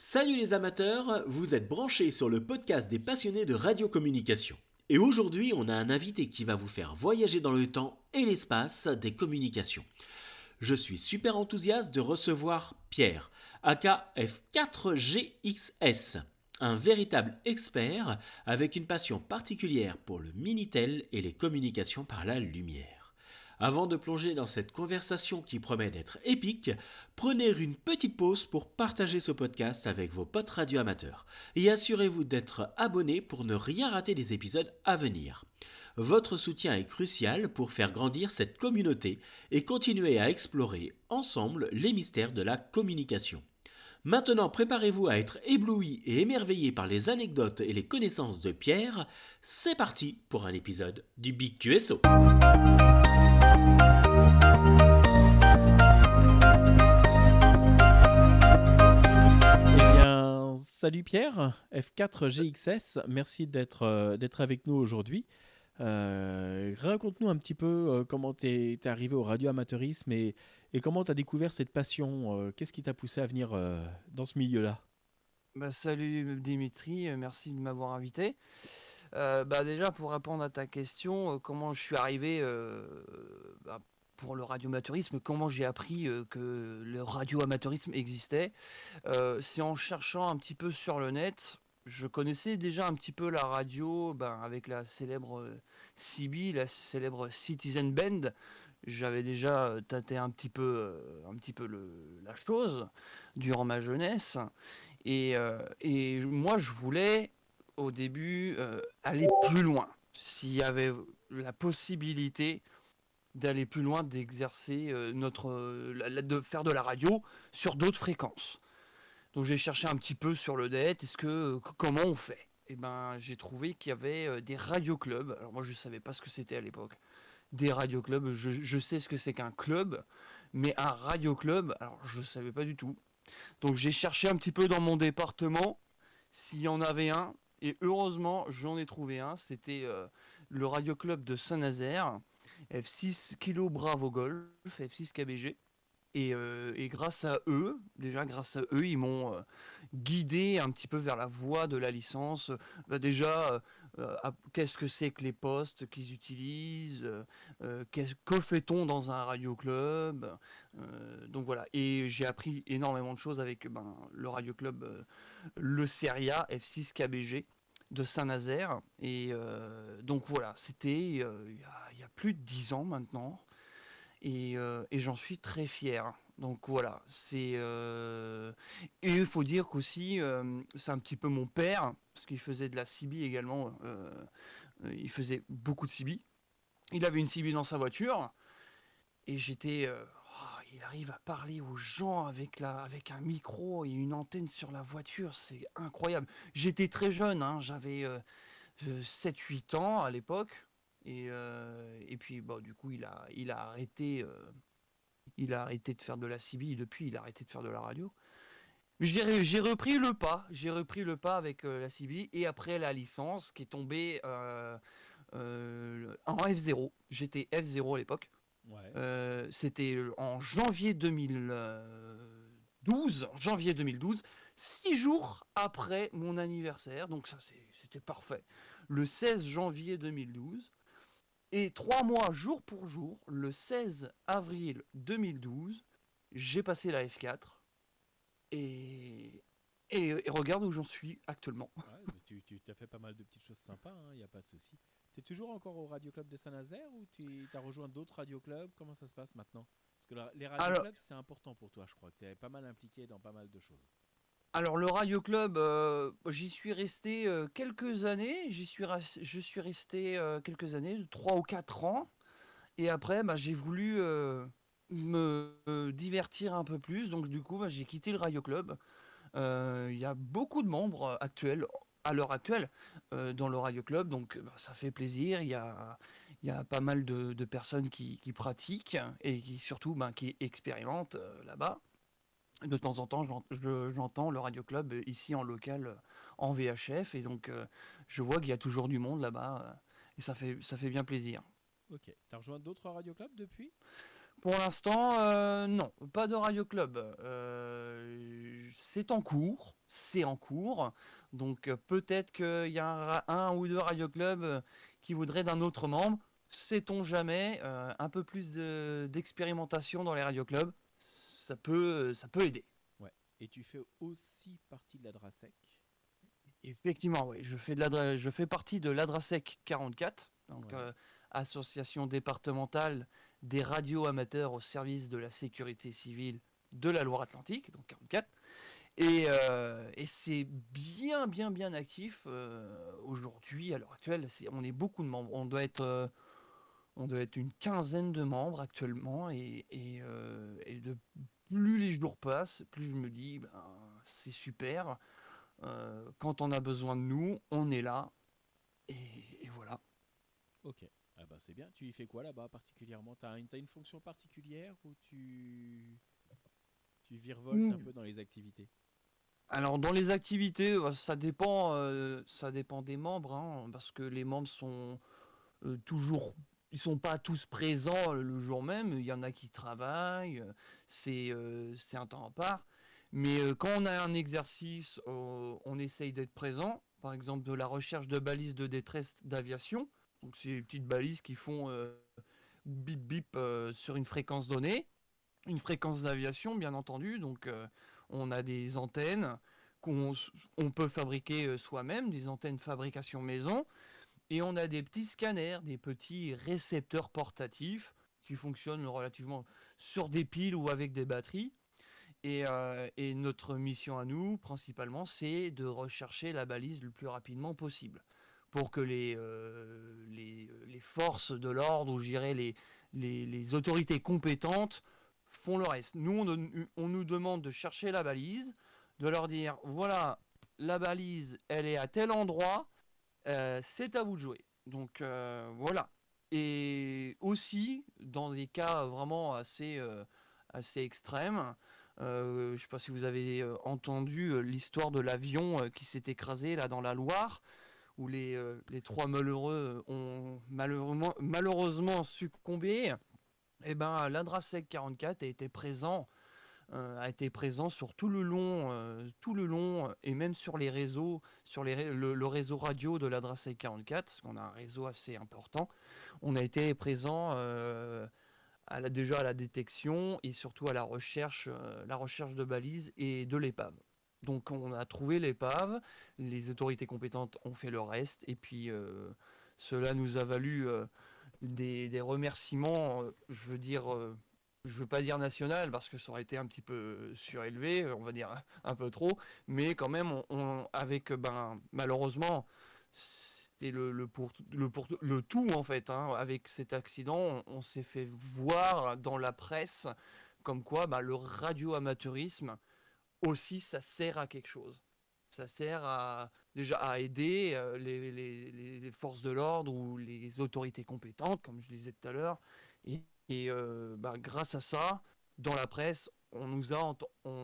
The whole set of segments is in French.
Salut les amateurs, vous êtes branchés sur le podcast des passionnés de radiocommunication. Et aujourd'hui, on a un invité qui va vous faire voyager dans le temps et l'espace des communications. Je suis super enthousiaste de recevoir Pierre, aka F4GXS, un véritable expert avec une passion particulière pour le Minitel et les communications par la lumière. Avant de plonger dans cette conversation qui promet d'être épique, prenez une petite pause pour partager ce podcast avec vos potes radio-amateurs et assurez-vous d'être abonné pour ne rien rater des épisodes à venir. Votre soutien est crucial pour faire grandir cette communauté et continuer à explorer ensemble les mystères de la communication. Maintenant, préparez-vous à être ébloui et émerveillé par les anecdotes et les connaissances de Pierre. C'est parti pour un épisode du Big QSO. Salut Pierre, F4GXS, merci d'être avec nous aujourd'hui. Raconte-nous un petit peu comment t'es arrivé au radioamateurisme et comment t'as découvert cette passion. Qu'est-ce qui t'a poussé à venir dans ce milieu-là? Salut Dimitri, merci de m'avoir invité. Déjà pour répondre à ta question, comment je suis arrivé pour le radioamateurisme, comment j'ai appris que le radioamateurisme existait, c'est en cherchant un petit peu sur le net. Je connaissais déjà un petit peu la radio avec la célèbre CB, la célèbre Citizen Band. J'avais déjà tâté un petit peu la chose durant ma jeunesse. Et moi, je voulais, au début, aller plus loin. S'il y avait la possibilité d'aller plus loin, d'exercer de faire de la radio sur d'autres fréquences. Donc j'ai cherché un petit peu sur le net, comment on fait? Et j'ai trouvé qu'il y avait des radioclubs. Alors moi, je ne savais pas ce que c'était à l'époque. Des radioclubs, je sais ce que c'est qu'un club, mais un radioclub, alors je ne savais pas du tout. Donc j'ai cherché un petit peu dans mon département s'il y en avait un. Et heureusement, j'en ai trouvé un. C'était le Radio Club de Saint-Nazaire, F6 Kilo Bravo Golf, F6 KBG. Et grâce à eux, ils m'ont guidé un petit peu vers la voie de la licence. Qu'est-ce que c'est que les postes qu'ils utilisent, que fait-on dans un radio club, donc voilà. Et j'ai appris énormément de choses avec le radio club, le Seria F6 KBG de Saint-Nazaire. Et donc voilà, c'était il y a plus de 10 ans maintenant. Et j'en suis très fier. Donc voilà, et il faut dire qu'aussi, c'est un petit peu mon père, parce qu'il faisait de la CB également, il faisait beaucoup de CB. Il avait une CB dans sa voiture, et il arrive à parler aux gens avec un micro et une antenne sur la voiture, c'est incroyable. J'étais très jeune, hein, j'avais 7-8 ans à l'époque. Et puis du coup il a arrêté de faire de la CB, et depuis il a arrêté de faire de la radio. J'ai repris le pas avec la CB, et après la licence qui est tombée en F0. J'étais F0 à l'époque. Ouais. C'était en janvier 2012, 6 jours après mon anniversaire, donc ça c'était parfait. Le 16 janvier 2012. Et 3 mois jour pour jour, le 16 avril 2012, j'ai passé la F4 et, et regarde où j'en suis actuellement. Ouais, mais tu as fait pas mal de petites choses sympas, il n'y a pas de souci. Tu es toujours encore au Radio Club de Saint-Nazaire ou tu as rejoint d'autres radio clubs? Comment ça se passe maintenant? Parce que les radio Alors, clubs, c'est important pour toi, je crois que tu es pas mal impliqué dans pas mal de choses. alors, le Radio Club, j'y suis resté quelques années. Je suis resté quelques années, 3 ou 4 ans. Et après, j'ai voulu me divertir un peu plus. Donc du coup, j'ai quitté le Radio Club. Il y a beaucoup de membres actuels, à l'heure actuelle, dans le Radio Club, donc ça fait plaisir. Il y a pas mal de personnes qui pratiquent et qui surtout qui expérimentent là-bas. De temps en temps, j'entends le Radio Club ici en local, en VHF, et donc je vois qu'il y a toujours du monde là-bas, et ça fait bien plaisir. Ok. Tu as rejoint d'autres radio clubs depuis? Pour l'instant, non, pas de radio club. C'est en cours, Donc peut-être qu'il y a un ou deux radio clubs qui voudraient d'un autre membre. Sait-on jamais, un peu plus d'expérimentation dans les radio clubs, ça peut aider. Ouais. Et tu fais aussi partie de la DRASEC. Effectivement, oui, je fais partie de l'ADRASEC 44, donc association départementale des radios amateurs au service de la sécurité civile de la Loire-Atlantique, donc 44. Et c'est bien actif aujourd'hui, à l'heure actuelle. On est beaucoup de membres. On doit être une quinzaine de membres actuellement. Et de plus les jours passent, plus je me dis, ben, c'est super. Quand on a besoin de nous, on est là. Et voilà. Ok. Ah bah c'est bien. Tu y fais quoi là-bas particulièrement? T'as une fonction particulière ou tu virevoltes un peu dans les activités? Alors dans les activités, ça dépend des membres, hein, parce que les membres sont ils sont pas tous présents le jour même. Il y en a qui travaillent, c'est un temps à part. Mais quand on a un exercice, on essaye d'être présent. Par exemple, de la recherche de balises de détresse d'aviation. Donc c'est des petites balises qui font bip bip sur une fréquence donnée, une fréquence d'aviation bien entendu. Donc on a des antennes qu'on peut fabriquer soi-même, des antennes fabrication maison. Et on a des petits scanners, des petits récepteurs portatifs qui fonctionnent relativement sur des piles ou avec des batteries. Et notre mission à nous, principalement, c'est de rechercher la balise le plus rapidement possible pour que les forces de l'ordre, ou je dirais les autorités compétentes, font le reste. Nous, on nous demande de chercher la balise, de leur dire, voilà, la balise, elle est à tel endroit, c'est à vous de jouer. Donc voilà. Et aussi, dans des cas vraiment assez extrêmes, je ne sais pas si vous avez entendu l'histoire de l'avion qui s'est écrasé là dans la Loire, où les trois malheureux ont malheureusement succombé. Et ben l'Adrasec 44 a été présent sur tout le long et même sur les réseaux, le réseau radio de l'Adrasec 44, parce qu'on a un réseau assez important. On a été présent déjà à la détection et surtout à la recherche de balises et de l'épave. Donc on a trouvé l'épave, les autorités compétentes ont fait le reste, et puis cela nous a valu des remerciements, je veux pas dire national parce que ça aurait été un petit peu surélevé, on va dire un peu trop, mais quand même, avec, malheureusement, c'était le tout en fait, hein. Avec cet accident, on s'est fait voir dans la presse comme quoi le radioamateurisme aussi, ça sert à quelque chose. Ça sert déjà à aider les forces de l'ordre ou les autorités compétentes, comme je disais tout à l'heure. Et grâce à ça, dans la presse, on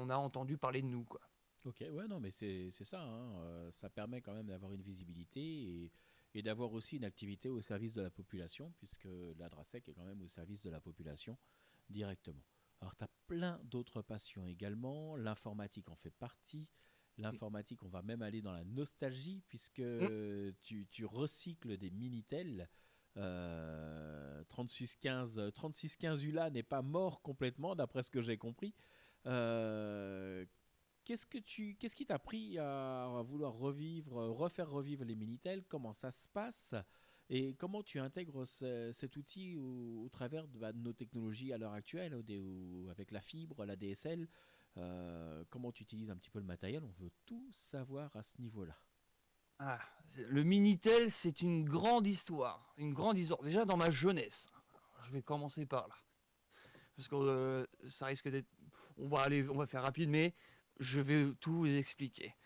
a entendu parler de nous, quoi. Ok, ouais, non, mais c'est ça, hein. Ça permet quand même d'avoir une visibilité et d'avoir aussi une activité au service de la population, puisque la DRASEC est quand même au service de la population directement. Alors, tu as plein d'autres passions également. L'informatique en fait partie. L'informatique, on va même aller dans la nostalgie, puisque Mm. tu recycles des Minitel. 3615 ULA n'est pas mort complètement, d'après ce que j'ai compris. Euh, Qu'est-ce qui t'a pris à vouloir refaire revivre les Minitel? Comment ça se passe? Et comment tu intègres cet outil au travers de nos technologies à l'heure actuelle, avec la fibre, la DSL? Comment tu utilises un petit peu le matériel? On veut tout savoir à ce niveau-là. Ah, le Minitel, c'est une grande histoire. Une grande histoire. Déjà dans ma jeunesse. Je vais commencer par là. Parce que ça risque d'être. On va faire rapide, mais je vais tout vous expliquer.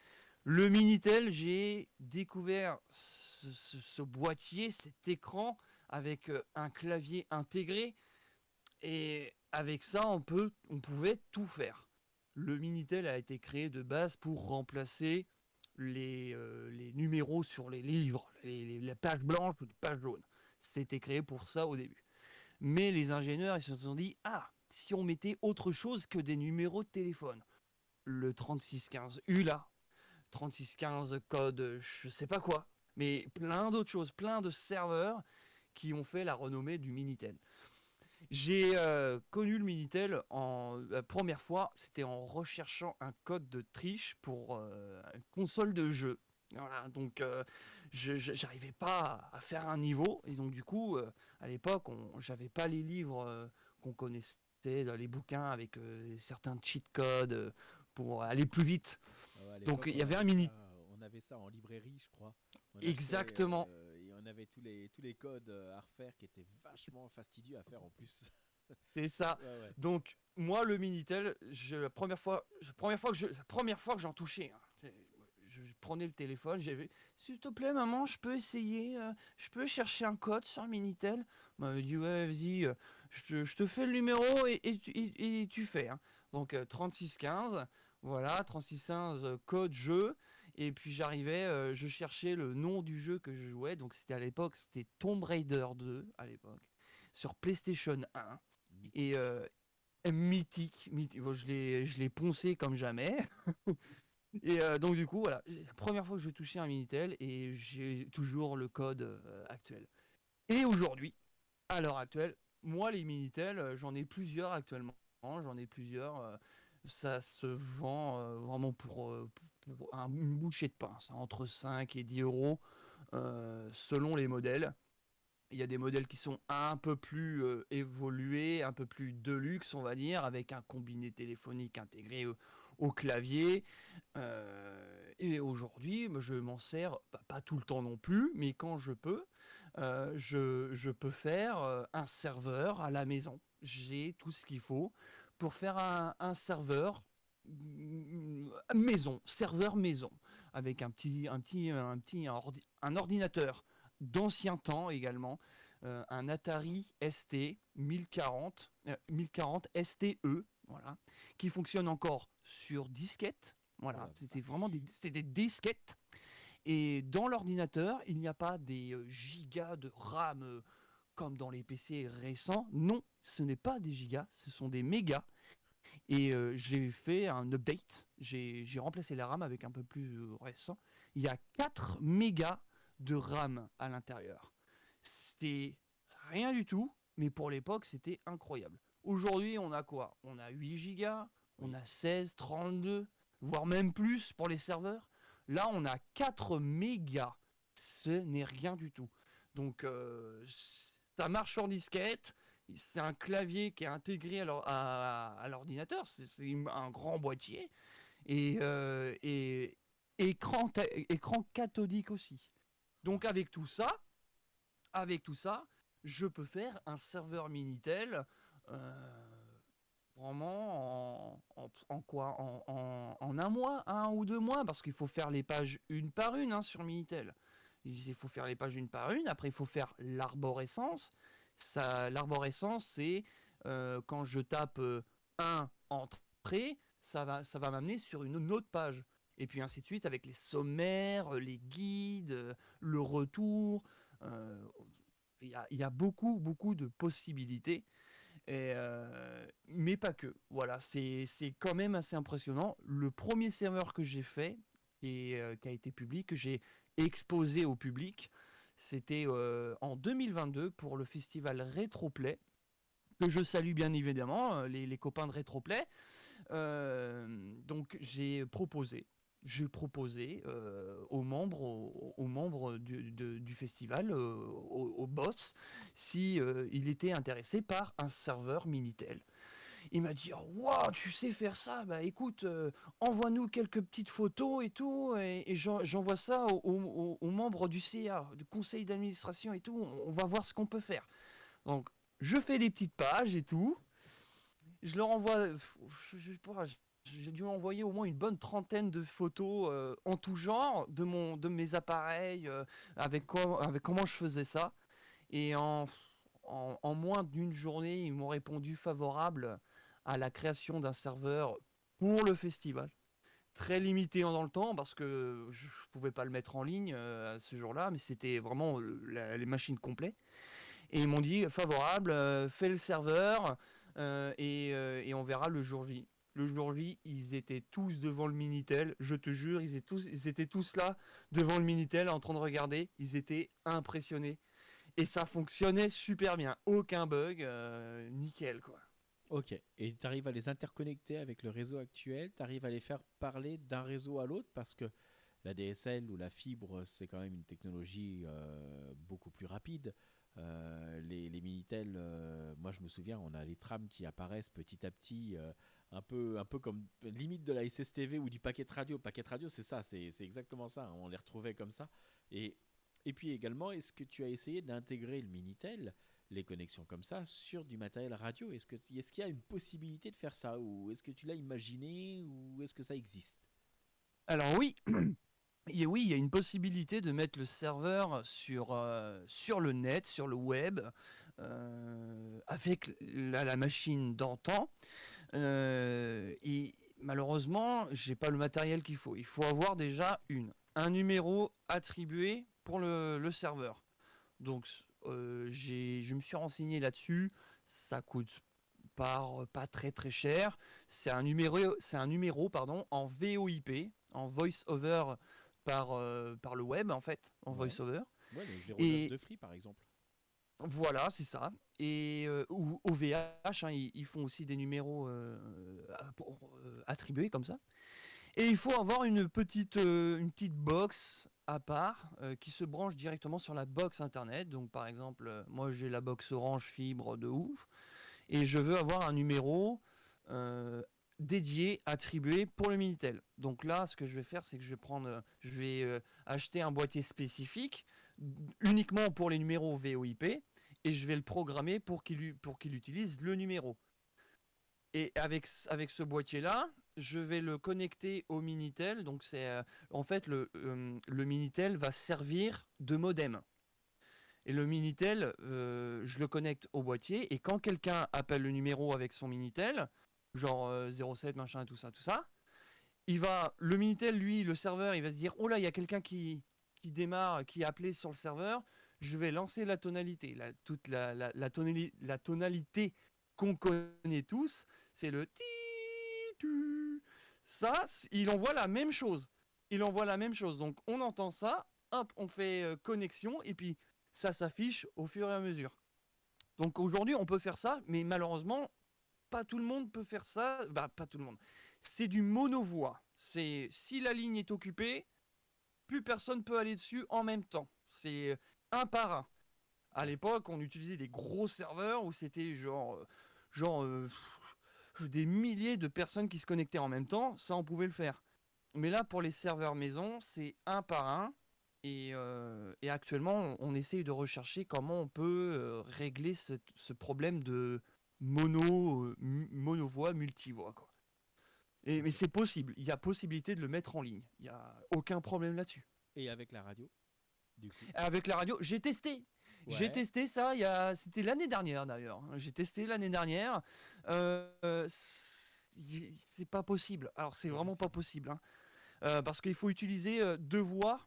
Le Minitel, j'ai découvert ce boîtier, cet écran avec un clavier intégré. Et avec ça, on pouvait tout faire. Le Minitel a été créé de base pour remplacer les numéros sur les livres, les pages blanches ou les pages jaunes. C'était créé pour ça au début. Mais les ingénieurs, ils se sont dit, ah, si on mettait autre chose que des numéros de téléphone. Le 3615 ULA, 3615 code, je sais pas quoi, mais plein d'autres choses, plein de serveurs qui ont fait la renommée du Minitel. J'ai connu le Minitel la première fois, c'était en recherchant un code de triche pour une console de jeu. Voilà, donc j'arrivais pas à faire un niveau, et donc du coup, à l'époque, j'avais pas les livres qu'on connaissait, les bouquins avec certains cheat codes pour aller plus vite. À Donc l'époque, il y avait un mini. on avait ça en librairie, je crois. On achetait Exactement. et on avait tous les codes à refaire qui étaient vachement fastidieux à faire en plus. C'est ça. Ouais, ouais. Donc moi le Minitel, la première fois que j'en touchais, hein, je prenais le téléphone, j'ai vu, s'il te plaît maman, je peux essayer, je peux chercher un code sur le Minitel. On m'avait dit ouais vas-y, je te fais le numéro et tu fais. Hein. Donc 3615, voilà 3615 code jeu. Et puis j'arrivais, je cherchais le nom du jeu que je jouais. Donc c'était à l'époque, c'était Tomb Raider 2 à l'époque sur PlayStation 1. Et mythique. Bon, je l'ai poncé comme jamais. Et donc du coup, voilà, la première fois que je touchais un Minitel et j'ai toujours le code actuel. Et aujourd'hui, à l'heure actuelle, moi les Minitel, j'en ai plusieurs actuellement. J'en ai plusieurs. Ça se vend vraiment pour une bouchée de pain, ça, entre 5 et 10 euros selon les modèles. Il y a des modèles qui sont un peu plus évolués, un peu plus deluxe, on va dire, avec un combiné téléphonique intégré au clavier. Et aujourd'hui, je m'en sers, pas tout le temps non plus, mais quand je peux, je peux faire un serveur à la maison. J'ai tout ce qu'il faut pour faire un serveur maison, serveur maison, avec un ordinateur d'ancien temps également, un Atari ST 1040 STE, voilà, qui fonctionne encore sur disquette. Oh Voilà, la c'était vraiment vache. des disquettes. Et dans l'ordinateur, il n'y a pas des gigas de RAM comme dans les PC récents. Non, ce n'est pas des gigas, ce sont des mégas. Et j'ai fait un update, j'ai remplacé la RAM avec un peu plus récent. Il y a 4 mégas de RAM à l'intérieur. C'est rien du tout, mais pour l'époque, c'était incroyable. Aujourd'hui, on a quoi? On a 8 gigas, on Oui. a 16, 32, voire même plus pour les serveurs. Là, on a 4 mégas. Ce n'est rien du tout. Donc, ça marche sur disquette. C'est un clavier qui est intégré à l'ordinateur. C'est un grand boîtier. Et écran cathodique aussi. Donc, avec tout ça, je peux faire un serveur Minitel vraiment en quoi en un mois, 1 ou 2 mois, parce qu'il faut faire les pages une par une hein, sur Minitel. Il faut faire les pages une par une, après il faut faire l'arborescence. L'arborescence, c'est quand je tape 1 entrée, ça va m'amener sur une autre page. Et puis ainsi de suite avec les sommaires, les guides, le retour. euh, il y a beaucoup de possibilités. Mais pas que. Voilà, c'est quand même assez impressionnant. Le premier serveur que j'ai fait, et qui a été public, que j'ai exposé au public, c'était en 2022 pour le festival Retroplay, que je salue bien évidemment, les copains de Retroplay. Donc j'ai proposé aux membres du festival, au boss, si il était intéressé par un serveur Minitel. Il m'a dit, oh, wow, tu sais faire ça, bah écoute, envoie-nous quelques petites photos et tout, et j'envoie ça aux membres du CA, du conseil d'administration et tout, on va voir ce qu'on peut faire. Donc je fais des petites pages et tout, je leur envoie, je sais pas, j'ai dû envoyer au moins une bonne trentaine de photos en tout genre de mes appareils, avec comment je faisais ça. Et en moins d'une journée, ils m'ont répondu favorable à la création d'un serveur pour le festival. Très limité dans le temps parce que je ne pouvais pas le mettre en ligne ce jour-là, mais c'était vraiment les machines complètes. Et ils m'ont dit favorable, fais le serveur et on verra le jour J. Le jour J, ils étaient tous devant le Minitel, je te jure, ils étaient tous là devant le Minitel en train de regarder, ils étaient impressionnés. Et ça fonctionnait super bien, aucun bug, nickel quoi. Ok. Et tu arrives à les interconnecter avec le réseau actuel, tu arrives à les faire parler d'un réseau à l'autre parce que la DSL ou la fibre, c'est quand même une technologie beaucoup plus rapide. Les Minitel, moi je me souviens, on a les trams qui apparaissent petit à petit, un peu comme limite de la SSTV ou du paquet radio. Paquet radio, c'est ça, c'est exactement ça. Hein, on les retrouvait comme ça. Et, et puis également, est-ce que tu as essayé d'intégrer le Minitel, les connexions comme ça, sur du matériel radio? Est-ce qu'il y a une possibilité de faire ça? Ou est-ce que tu l'as imaginé? Ou est-ce que ça existe? Alors oui, oui, il y a une possibilité de mettre le serveur sur le net, sur le web, avec la machine d'antan. Et malheureusement, j'ai pas le matériel qu'il faut. Il faut avoir déjà un numéro attribué pour le serveur. Donc, je me suis renseigné là-dessus. Ça coûte pas très très cher. C'est un numéro pardon, en VoIP, en Voice Over par le web en fait, en Ouais. Voice Over. Ouais, le 09 Et de Free par exemple. voilà, c'est ça. Et ou OVH, hein, ils font aussi des numéros attribués comme ça. Et il faut avoir une petite box à part qui se branche directement sur la box internet. Donc par exemple, moi j'ai la box Orange Fibre de ouf et je veux avoir un numéro euh, dédié, attribué pour le Minitel. Donc là, ce que je vais faire, c'est que je vais acheter un boîtier spécifique uniquement pour les numéros VoIP et je vais le programmer pour qu'il utilise le numéro. Et avec ce boîtier-là, je vais le connecter au Minitel. Donc en fait le Minitel va servir de modem. Et le Minitel, je le connecte au boîtier et quand quelqu'un appelle le numéro avec son Minitel, genre 07 machin tout ça, le Minitel lui, le serveur, il va se dire oh là il y a quelqu'un qui démarre, qui est appelé sur le serveur. Je vais lancer la tonalité, toute la tonalité qu'on connaît tous, c'est le ti tu. Ça, il envoie la même chose. Il envoie la même chose. Donc on entend ça, hop, on fait connexion et puis ça s'affiche au fur et à mesure. Donc aujourd'hui, on peut faire ça, mais malheureusement, pas tout le monde peut faire ça. Bah, pas tout le monde. C'est du monovoix. C'est si la ligne est occupée, plus personne peut aller dessus en même temps. C'est un par un. À l'époque, on utilisait des gros serveurs où c'était genre des milliers de personnes qui se connectaient en même temps. Ça, on pouvait le faire. Mais là, pour les serveurs maison, c'est un par un. Et actuellement, on essaye de rechercher comment on peut régler ce problème de monovoix, multivoix, quoi. Mais c'est possible. Il y a possibilité de le mettre en ligne. Il n'y a aucun problème là-dessus. Et avec la radio, du coup. Avec la radio, j'ai testé. J'ai Ouais. testé ça, c'était l'année dernière d'ailleurs. J'ai testé l'année dernière. C'est pas possible. Alors c'est Pas vraiment pas possible. possible. Hein. Parce qu'il faut utiliser deux voix.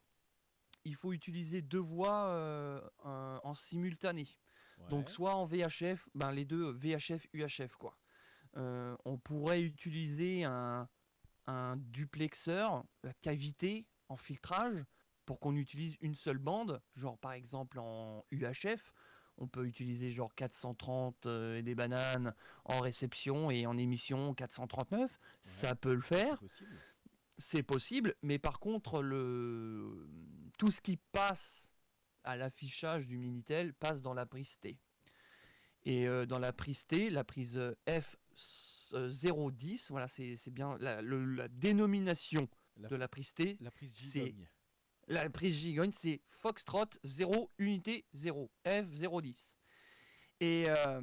Il faut utiliser deux voix en simultané. Donc Ouais. soit en VHF, ben les deux VHF, UHF quoi. On pourrait utiliser un duplexeur, la cavité en filtrage pour qu'on utilise une seule bande, genre par exemple en UHF, on peut utiliser genre 430 et des bananes en réception et en émission 439, Ouais. ça peut le Ça, c'est faire, possible. c'est possible, mais par contre tout ce qui passe à l'affichage du Minitel passe dans la prise T. Et dans la prise T, la prise F010, voilà, c'est bien la dénomination La, de la prise T, la prise c'est gigogne. la prise gigogne, c'est Foxtrot 0 unité 0, F010. Et, euh,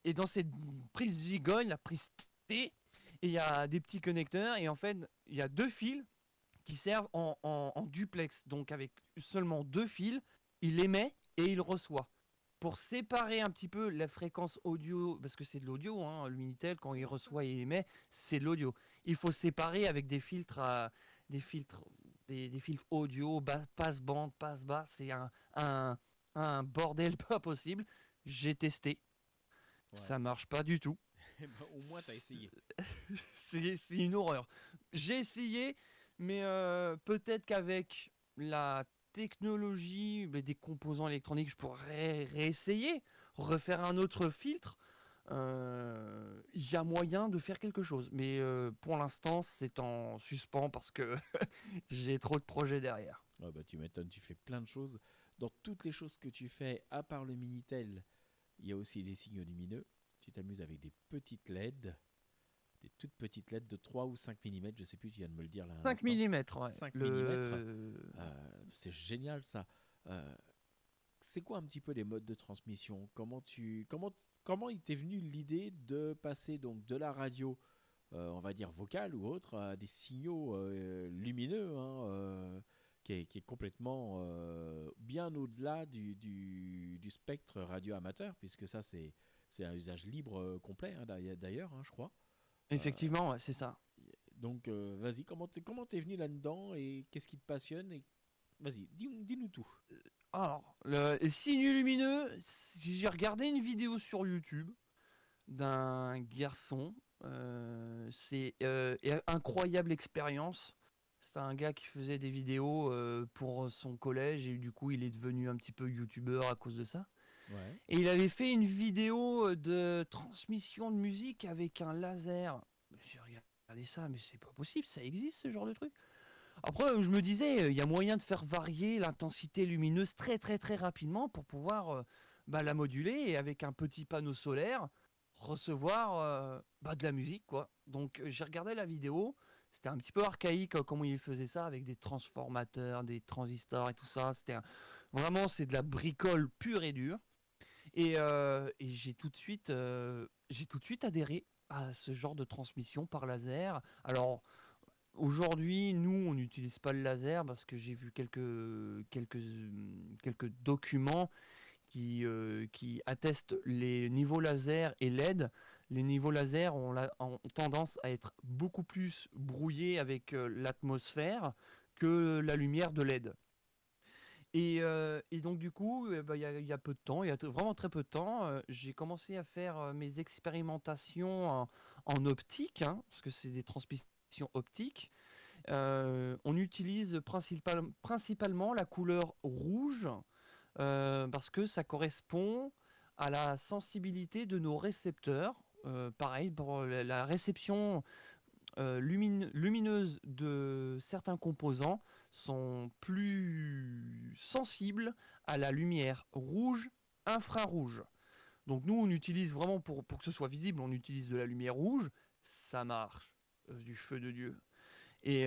et dans cette prise gigogne, la prise T, il y a des petits connecteurs et en fait, il y a deux fils qui servent en duplex. Donc avec seulement deux fils, il émet et il reçoit. Pour séparer un petit peu la fréquence audio, parce que c'est de l'audio, hein, le Minitel, quand il reçoit et émet, c'est de l'audio. Il faut séparer avec des filtres, des filtres audio, passe-bande, passe-bas. C'est un bordel pas possible. J'ai testé, Ouais. ça marche pas du tout. Eh ben, au moins, tu as essayé. C'est une horreur. J'ai essayé, mais peut-être qu'avec la technologie, des composants électroniques, je pourrais réessayer, refaire un autre filtre. Il y a moyen de faire quelque chose. Mais pour l'instant, c'est en suspens parce que j'ai trop de projets derrière. Ah bah, tu m'étonnes, tu fais plein de choses. Dans toutes les choses que tu fais, à part le Minitel, il y a aussi les signaux lumineux. Tu t'amuses avec des petites LED, des toutes petites LED de 3 ou 5 mm, je sais plus, tu viens de me le dire là à 5 l'instant. mm, ouais. 5 mm, c'est génial ça. C'est quoi un petit peu les modes de transmission? Comment il t'est venu l'idée de passer donc de la radio, on va dire vocale ou autre, à des signaux lumineux, hein, qui est complètement bien au-delà du spectre radio amateur, puisque ça c'est un usage libre complet, hein, d'ailleurs, hein, je crois. Euh, Effectivement, ouais, c'est ça. donc vas-y, comment t'es venu là-dedans et qu'est-ce qui te passionne et vas-y, dis-nous tout. Alors, les signaux lumineux, j'ai regardé une vidéo sur YouTube d'un garçon. C'est incroyable expérience. C'est un gars qui faisait des vidéos pour son collège et du coup il est devenu un petit peu youtubeur à cause de ça. Ouais. Et il avait fait une vidéo de transmission de musique avec un laser. J'ai regardé ça, mais c'est pas possible, ça existe ce genre de truc. Après, je me disais, il y a moyen de faire varier l'intensité lumineuse très très très rapidement pour pouvoir la moduler et avec un petit panneau solaire recevoir de la musique quoi. Donc j'ai regardé la vidéo, c'était un petit peu archaïque comment il faisait ça avec des transformateurs, des transistors et tout ça. Vraiment c'est de la bricole pure et dure. Et j'ai tout de suite adhéré à ce genre de transmission par laser. Alors aujourd'hui, nous, on n'utilise pas le laser parce que j'ai vu quelques documents qui attestent les niveaux laser et LED. Les niveaux laser ont tendance à être beaucoup plus brouillés avec l'atmosphère que la lumière de LED. Et donc du coup, il y a peu de temps, il y a vraiment très peu de temps, j'ai commencé à faire mes expérimentations en optique, hein, parce que c'est des transmissions optiques. On utilise principalement la couleur rouge parce que ça correspond à la sensibilité de nos récepteurs. Pareil, pour la réception lumineuse de certains composants sont plus sensibles à la lumière rouge infrarouge. Donc nous, on utilise vraiment, pour que ce soit visible, on utilise de la lumière rouge. Ça marche, du feu de Dieu. Et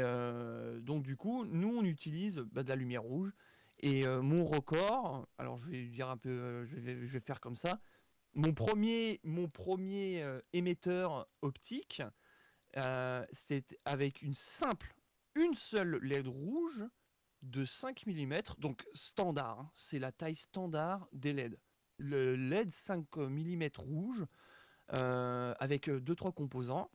donc du coup, nous on utilise de la lumière rouge. Et mon record, alors je vais dire un peu, je vais faire comme ça. Mon premier émetteur optique, c'est avec une seule LED rouge de 5 mm, donc standard, hein, c'est la taille standard des LED. Le LED 5 mm rouge, avec 2-3 composants,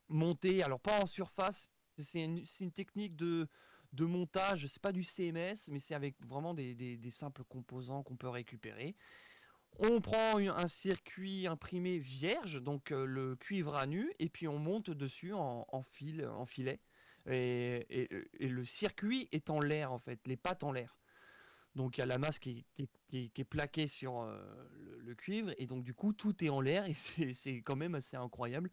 montés, alors pas en surface, c'est une technique de montage, c'est pas du CMS, mais c'est avec vraiment des simples composants qu'on peut récupérer. On prend un circuit imprimé vierge, donc le cuivre à nu, et puis on monte dessus en filet. Et le circuit est en l'air en fait, les pattes en l'air. Donc il y a la masse qui est plaquée sur le cuivre, et donc du coup tout est en l'air, et c'est quand même assez incroyable.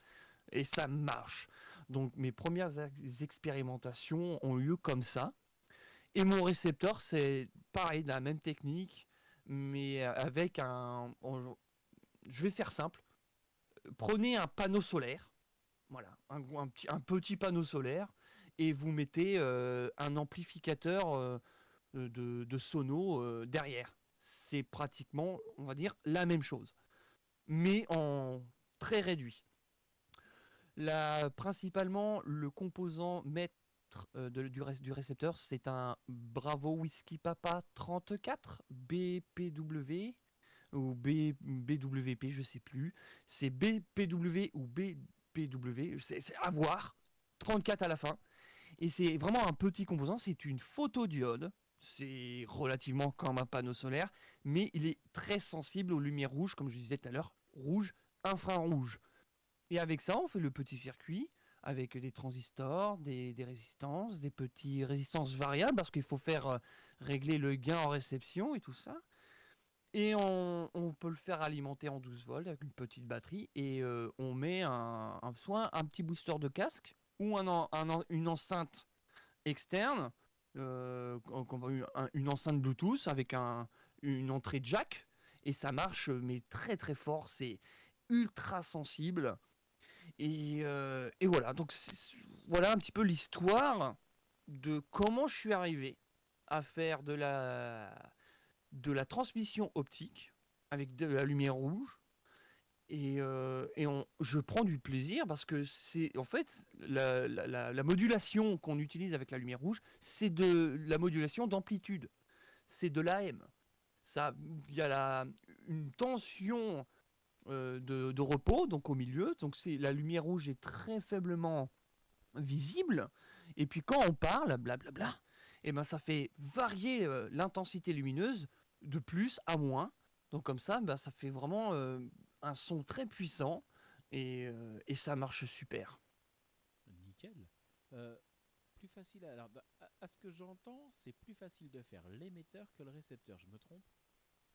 Et ça marche. Donc mes premières expérimentations ont eu lieu comme ça. Et mon récepteur, c'est pareil, la même technique, mais avec je vais faire simple. Prenez un panneau solaire, voilà, un petit panneau solaire, et vous mettez un amplificateur de sono derrière. C'est pratiquement, on va dire, la même chose, mais en très réduit. Principalement, le composant maître du récepteur, c'est un Bravo Whisky Papa 34 BPW ou BWP, je sais plus. C'est BPW ou BPW, c'est à voir. 34 à la fin. Et c'est vraiment un petit composant, c'est une photodiode C'est relativement comme un panneau solaire, mais il est très sensible aux lumières rouges, comme je disais tout à l'heure, rouge, infrarouge. Et avec ça, on fait le petit circuit avec des transistors, des résistances, des petites résistances variables, parce qu'il faut faire régler le gain en réception et tout ça. Et on peut le faire alimenter en 12 volts avec une petite batterie. Et on met soit un petit booster de casque ou une enceinte externe, une enceinte Bluetooth avec une entrée jack. Et ça marche, mais très très fort. C'est ultra sensible. Et voilà, donc voilà un petit peu l'histoire de comment je suis arrivé à faire de la transmission optique avec de la lumière rouge. Je prends du plaisir parce que c'est en fait la modulation qu'on utilise avec la lumière rouge, c'est de la modulation d'amplitude, c'est de l'AM. Il y a une tension de repos, donc au milieu. Donc la lumière rouge est très faiblement visible. Et puis quand on parle, blablabla, et ben ça fait varier l'intensité lumineuse de plus à moins. Donc comme ça, ça fait vraiment un son très puissant et ça marche super. Nickel. Euh, Plus facile, alors à ce que j'entends, c'est plus facile de faire l'émetteur que le récepteur, je me trompe?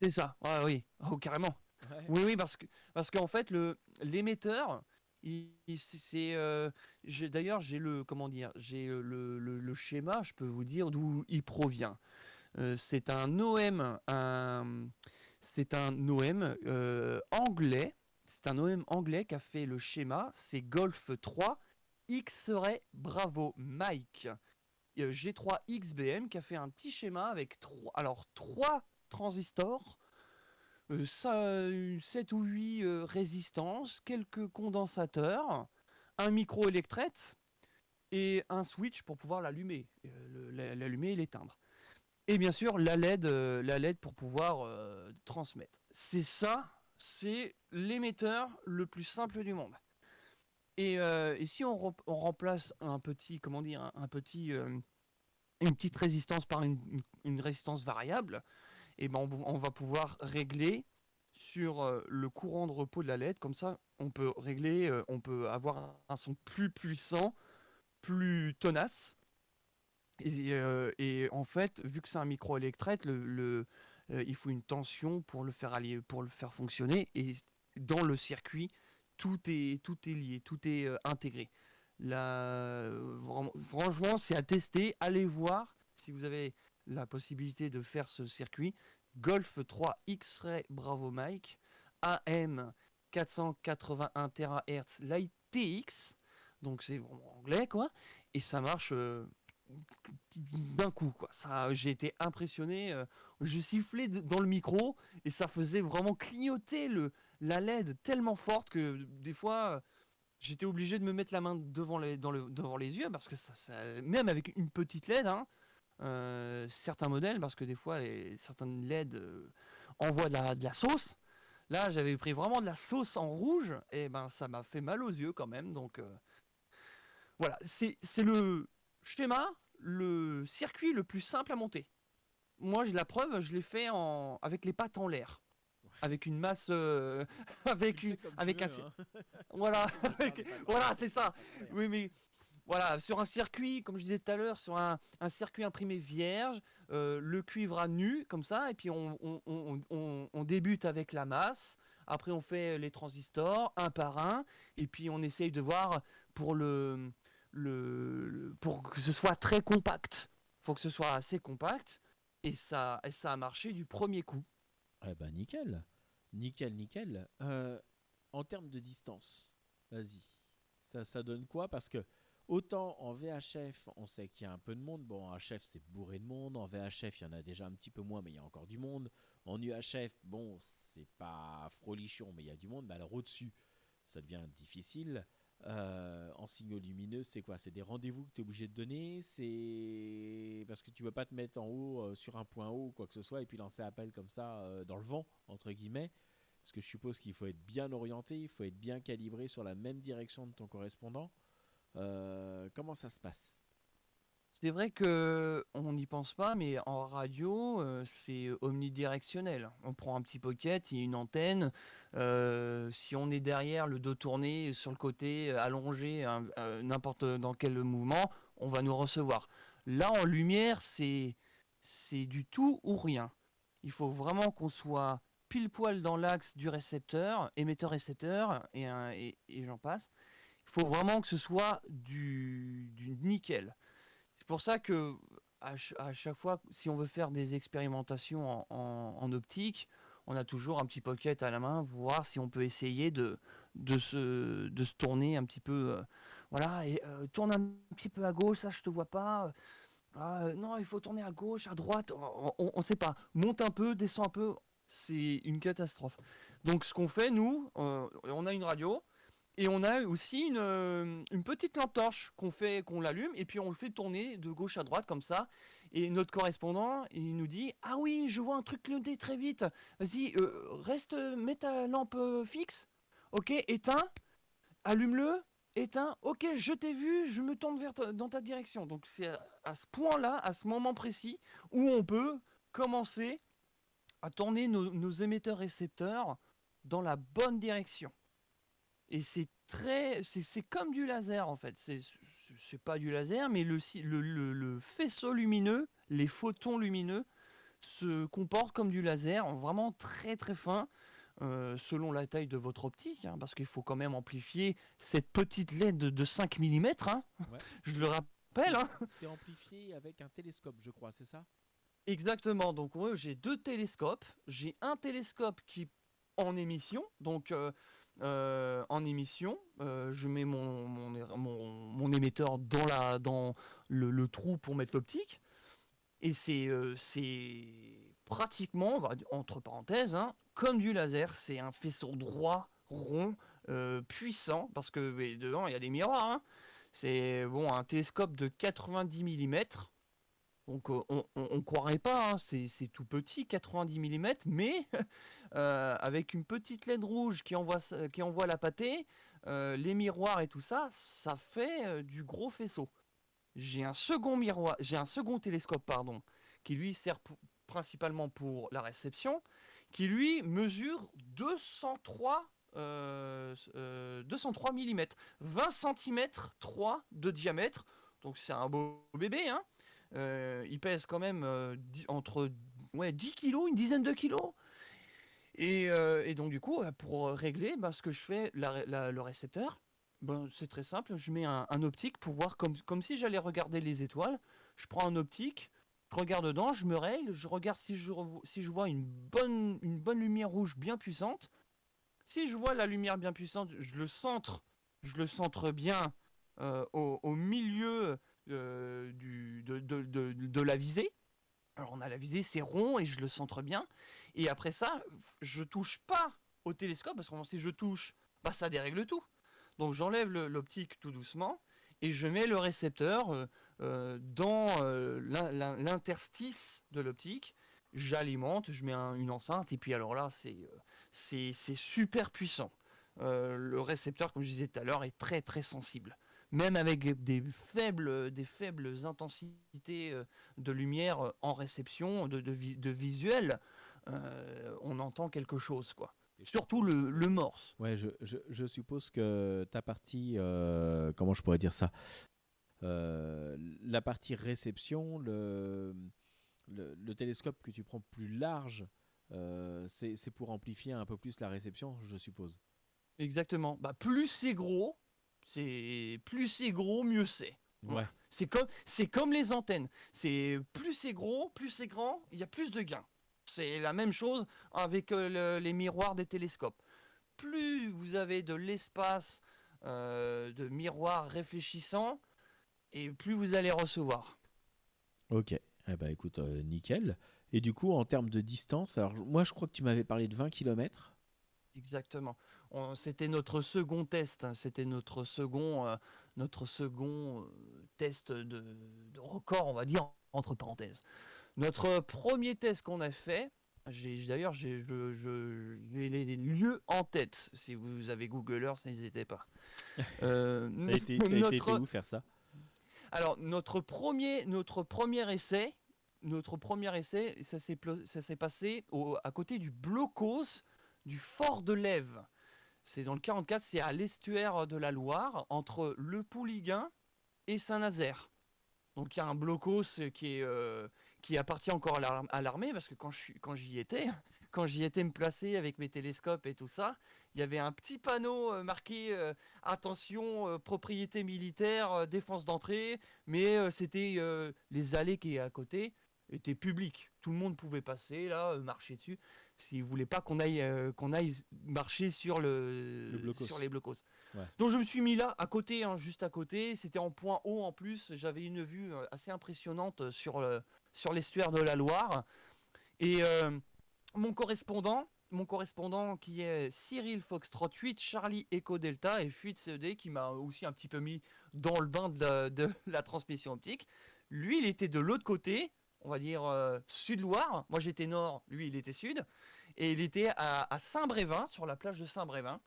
C'est ça, ouais, oui, oh, carrément. Ouais. Oui, oui, parce qu'en fait, l'émetteur, d'ailleurs, j'ai comment dire, j'ai le schéma, je peux vous dire d'où il provient. C'est un OM, c'est un OM anglais, c'est un OM anglais qui a fait le schéma, c'est Golf 3 X-Ray Bravo Mike. G3 XBM qui a fait un petit schéma avec trois transistors, 7 ou 8 résistances, quelques condensateurs, un micro-électrette et un switch pour pouvoir l'allumer, l'allumer et l'éteindre. Et bien sûr la LED pour pouvoir transmettre. C'est l'émetteur le plus simple du monde. Et si on remplace un petit, comment dire, une petite résistance par une résistance variable, et ben on va pouvoir régler sur le courant de repos de la LED. Comme ça, on peut régler, on peut avoir un son plus puissant, plus tenace. Et en fait, vu que c'est un microélectrette, il faut une tension pour le faire pour le faire fonctionner. Et dans le circuit, tout est lié, tout est intégré. Franchement, c'est à tester. Allez voir si vous avez la possibilité de faire ce circuit. Golf 3 X-Ray Bravo Mike, AM 481 THz Light TX, donc c'est vraiment anglais quoi, et ça marche d'un coup quoi. J'ai été impressionné, je sifflais dans le micro et ça faisait vraiment clignoter la LED tellement forte que des fois j'étais obligé de me mettre la main devant les yeux parce que même avec une petite LED, hein, certains modèles, parce que des fois certaines LED envoient de la sauce. Là, j'avais pris vraiment de la sauce en rouge et ben ça m'a fait mal aux yeux quand même. Donc voilà, c'est le schéma, le circuit le plus simple à monter. Moi, la preuve, je l'ai fait avec les pattes en l'air, avec une masse, avec un, Hein. voilà, voilà, c'est ça. Ouais. Oui, mais voilà, sur un circuit, comme je disais tout à l'heure, sur un circuit imprimé vierge, le cuivre à nu, comme ça, et puis on débute avec la masse, après on fait les transistors, un par un, et puis on essaye de voir pour pour que ce soit très compact. Il faut que ce soit assez compact, et ça a marché du premier coup. Eh ben nickel, nickel, nickel. En termes de distance, vas-y, ça donne quoi? Parce que autant en VHF, on sait qu'il y a un peu de monde. Bon, en HF, c'est bourré de monde. En VHF, il y en a déjà un petit peu moins, mais il y a encore du monde. En UHF, bon, c'est pas frolichon, mais il y a du monde. Mais alors au-dessus, ça devient difficile. En signaux lumineux, c'est quoi? C'est des rendez-vous que tu es obligé de donner? C'est parce que tu ne veux pas te mettre en haut sur un point haut ou quoi que ce soit et puis lancer appel comme ça dans le vent, entre guillemets. Parce que je suppose qu'il faut être bien orienté, il faut être bien calibré sur la même direction de ton correspondant. Comment ça se passe? C'est vrai que on n'y pense pas, mais en radio, c'est omnidirectionnel. On prend un petit pocket, il y a une antenne. Si on est derrière, le dos tourné, sur le côté, allongé, n'importe dans quel mouvement, on va nous recevoir. Là, en lumière, c'est du tout ou rien. Il faut vraiment qu'on soit pile poil dans l'axe du récepteur, émetteur-récepteur, et j'en passe. Il faut vraiment que ce soit du nickel. C'est pour ça que à chaque fois, si on veut faire des expérimentations en optique, on a toujours un petit pocket à la main, voir si on peut essayer de se tourner un petit peu. Voilà, et tourne un petit peu à gauche, ça je te vois pas. Non, il faut tourner à gauche, à droite, on ne sait pas. Monte un peu, descend un peu, c'est une catastrophe. Donc ce qu'on fait, nous, on a une radio. Et on a aussi une petite lampe torche qu'on l'allume et puis on le fait tourner de gauche à droite comme ça. Et notre correspondant, il nous dit: Ah oui, je vois un truc clignoter très vite. Vas-y, reste, mets ta lampe fixe. Ok, éteins, allume-le, éteins. Ok, je t'ai vu, je me tourne dans ta direction. Donc c'est à ce point-là, à ce moment précis, où on peut commencer à tourner nos émetteurs-récepteurs dans la bonne direction. Et c'est comme du laser en fait. C'est pas du laser, mais le faisceau lumineux, les photons lumineux se comportent comme du laser, vraiment très très fin, selon la taille de votre optique, hein, parce qu'il faut quand même amplifier cette petite LED de 5 mm, hein, Ouais. je le rappelle. Hein. C'est amplifié avec un télescope, je crois, c'est ça? Exactement, donc ouais, j'ai deux télescopes. J'ai un télescope qui en émission, donc en émission, je mets mon émetteur dans le trou pour mettre l'optique, et c'est pratiquement, entre parenthèses, hein, comme du laser. C'est un faisceau droit, rond, puissant, parce que dedans il y a des miroirs. Hein. C'est bon, un télescope de 90 mm. Donc on croirait pas, hein, c'est tout petit, 90 mm, mais avec une petite LED rouge qui envoie la pâtée, les miroirs et tout ça, ça fait du gros faisceau. J'ai un second télescope, pardon, qui lui sert principalement pour la réception, qui lui mesure 203 mm, 20 cm 3 de diamètre, donc c'est un beau bébé, hein. Il pèse quand même entre 10 kilos, une dizaine de kilos. Et donc du coup, pour régler, ce que je fais, le récepteur, c'est très simple. Je mets un optique pour voir comme si j'allais regarder les étoiles. Je prends un optique, je regarde dedans, je me règle, je regarde si je vois une bonne lumière rouge bien puissante. Si je vois la lumière bien puissante, je le centre bien au milieu de la visée. Alors on a la visée, c'est rond et je le centre bien. Et après ça, je touche pas au télescope parce que si je touche, ça dérègle tout. Donc j'enlève l'optique tout doucement et je mets le récepteur dans l'interstice de l'optique. J'alimente, je mets une enceinte et puis alors là, c'est super puissant. Le récepteur, comme je disais tout à l'heure, est très très sensible. Même avec des faibles intensités de lumière en réception, de visuel, on entend quelque chose, quoi. Surtout le morse. Ouais, je suppose que ta partie, comment je pourrais dire ça, la partie réception, le télescope que tu prends plus large, c'est pour amplifier un peu plus la réception, je suppose. Exactement. Plus c'est gros, mieux c'est. Ouais. Voilà. C'est comme les antennes. Plus c'est gros, plus c'est grand, il y a plus de gains. C'est la même chose avec les miroirs des télescopes. Plus vous avez de l'espace de miroirs réfléchissants, et plus vous allez recevoir. Ok. Eh ben, écoute, nickel. Et du coup, en termes de distance, alors moi je crois que tu m'avais parlé de 20 km. Exactement. C'était notre second test. Hein. C'était notre second test de record, on va dire, entre parenthèses. Notre premier test qu'on a fait, d'ailleurs, j'ai les lieux en tête. Si vous avez Google Earth, n'hésitez pas. T'as été où faire ça? Alors, notre premier essai, ça s'est passé à côté du blocos du Fort de Lèves. C'est dans le 44, c'est à l'estuaire de la Loire, entre Le Pouliguen et Saint-Nazaire. Donc il y a un blocos qui appartient encore à l'armée, parce que quand j'y étais me placer avec mes télescopes et tout ça, il y avait un petit panneau marqué attention, propriété militaire, défense d'entrée, mais c'était les allées qui est à côté étaient publiques. Tout le monde pouvait passer là, marcher dessus, s'ils voulaient pas qu'on aille marcher sur sur les blocos. Ouais. Donc je me suis mis là, à côté, hein, juste à côté. C'était en point haut en plus. J'avais une vue assez impressionnante sur l'estuaire de la Loire. Et mon correspondant qui est Cyril Foxtrot 8 Charlie Echo Delta et Fuite CED, qui m'a aussi un petit peu mis dans le bain de la transmission optique. Lui, il était de l'autre côté, on va dire sud-Loire. Moi, j'étais nord, lui, il était sud. Et il était à Saint-Brévin, sur la plage de Saint-Brévin,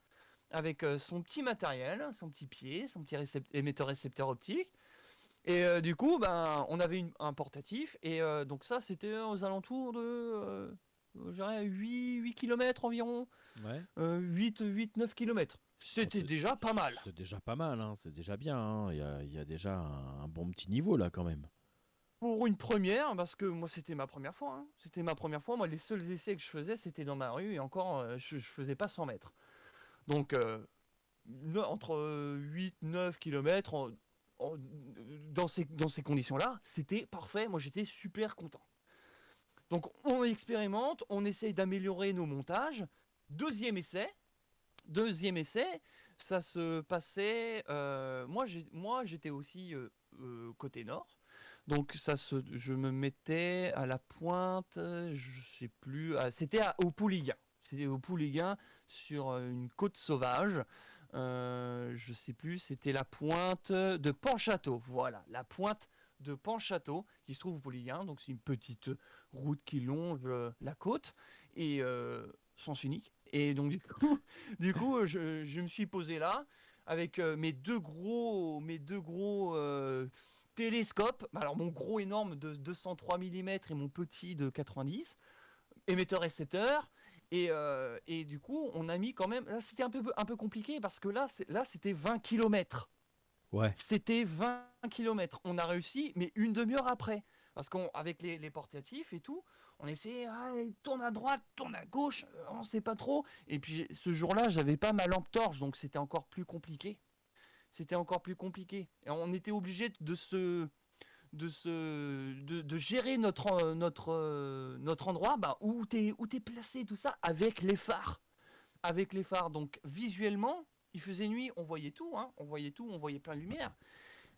avec son petit matériel, son petit pied, son petit émetteur-récepteur optique. Et du coup, on avait un portatif. Et donc ça, c'était aux alentours de 8 km environ. Ouais. 8-9 km. C'était déjà pas mal. C'est déjà pas mal, hein, c'est déjà bien. Hein. Il y a déjà un bon petit niveau là quand même. Pour une première, parce que moi c'était ma première fois. Hein. C'était ma première fois. Moi, les seuls essais que je faisais, c'était dans ma rue. Et encore, je faisais pas 100 mètres. Donc, entre 8-9 km, dans ces conditions-là, c'était parfait. Moi, j'étais super content. Donc, on expérimente, on essaye d'améliorer nos montages. Deuxième essai, ça se passait... moi, j'étais aussi côté nord. Donc, je me mettais à la pointe, je sais plus... c'était au Pouliguen. C'était au Pouliguen, sur une côte sauvage. Je sais plus, c'était la pointe de Pont-Château. Voilà, la pointe de Pont-Château qui se trouve au Pouliguen. Donc c'est une petite route qui longe la côte et sens unique. Et donc du coup, je me suis posé là avec mes deux gros télescopes. Alors mon gros énorme de 203 mm et mon petit de 90, émetteur-récepteur. Et du coup, on a mis quand même... Là, c'était un peu compliqué parce que là, c'était 20 km. Ouais. C'était 20 km. On a réussi, mais une demi-heure après. Parce qu'avec les portatifs et tout, on essayait, tourne à droite, tourne à gauche, on sait pas trop. Et puis ce jour-là, j'avais pas ma lampe torche, donc c'était encore plus compliqué. Et on était obligé de gérer notre endroit où t'es placé, tout ça, avec les phares. Donc visuellement, il faisait nuit, on voyait tout, on voyait plein de lumière.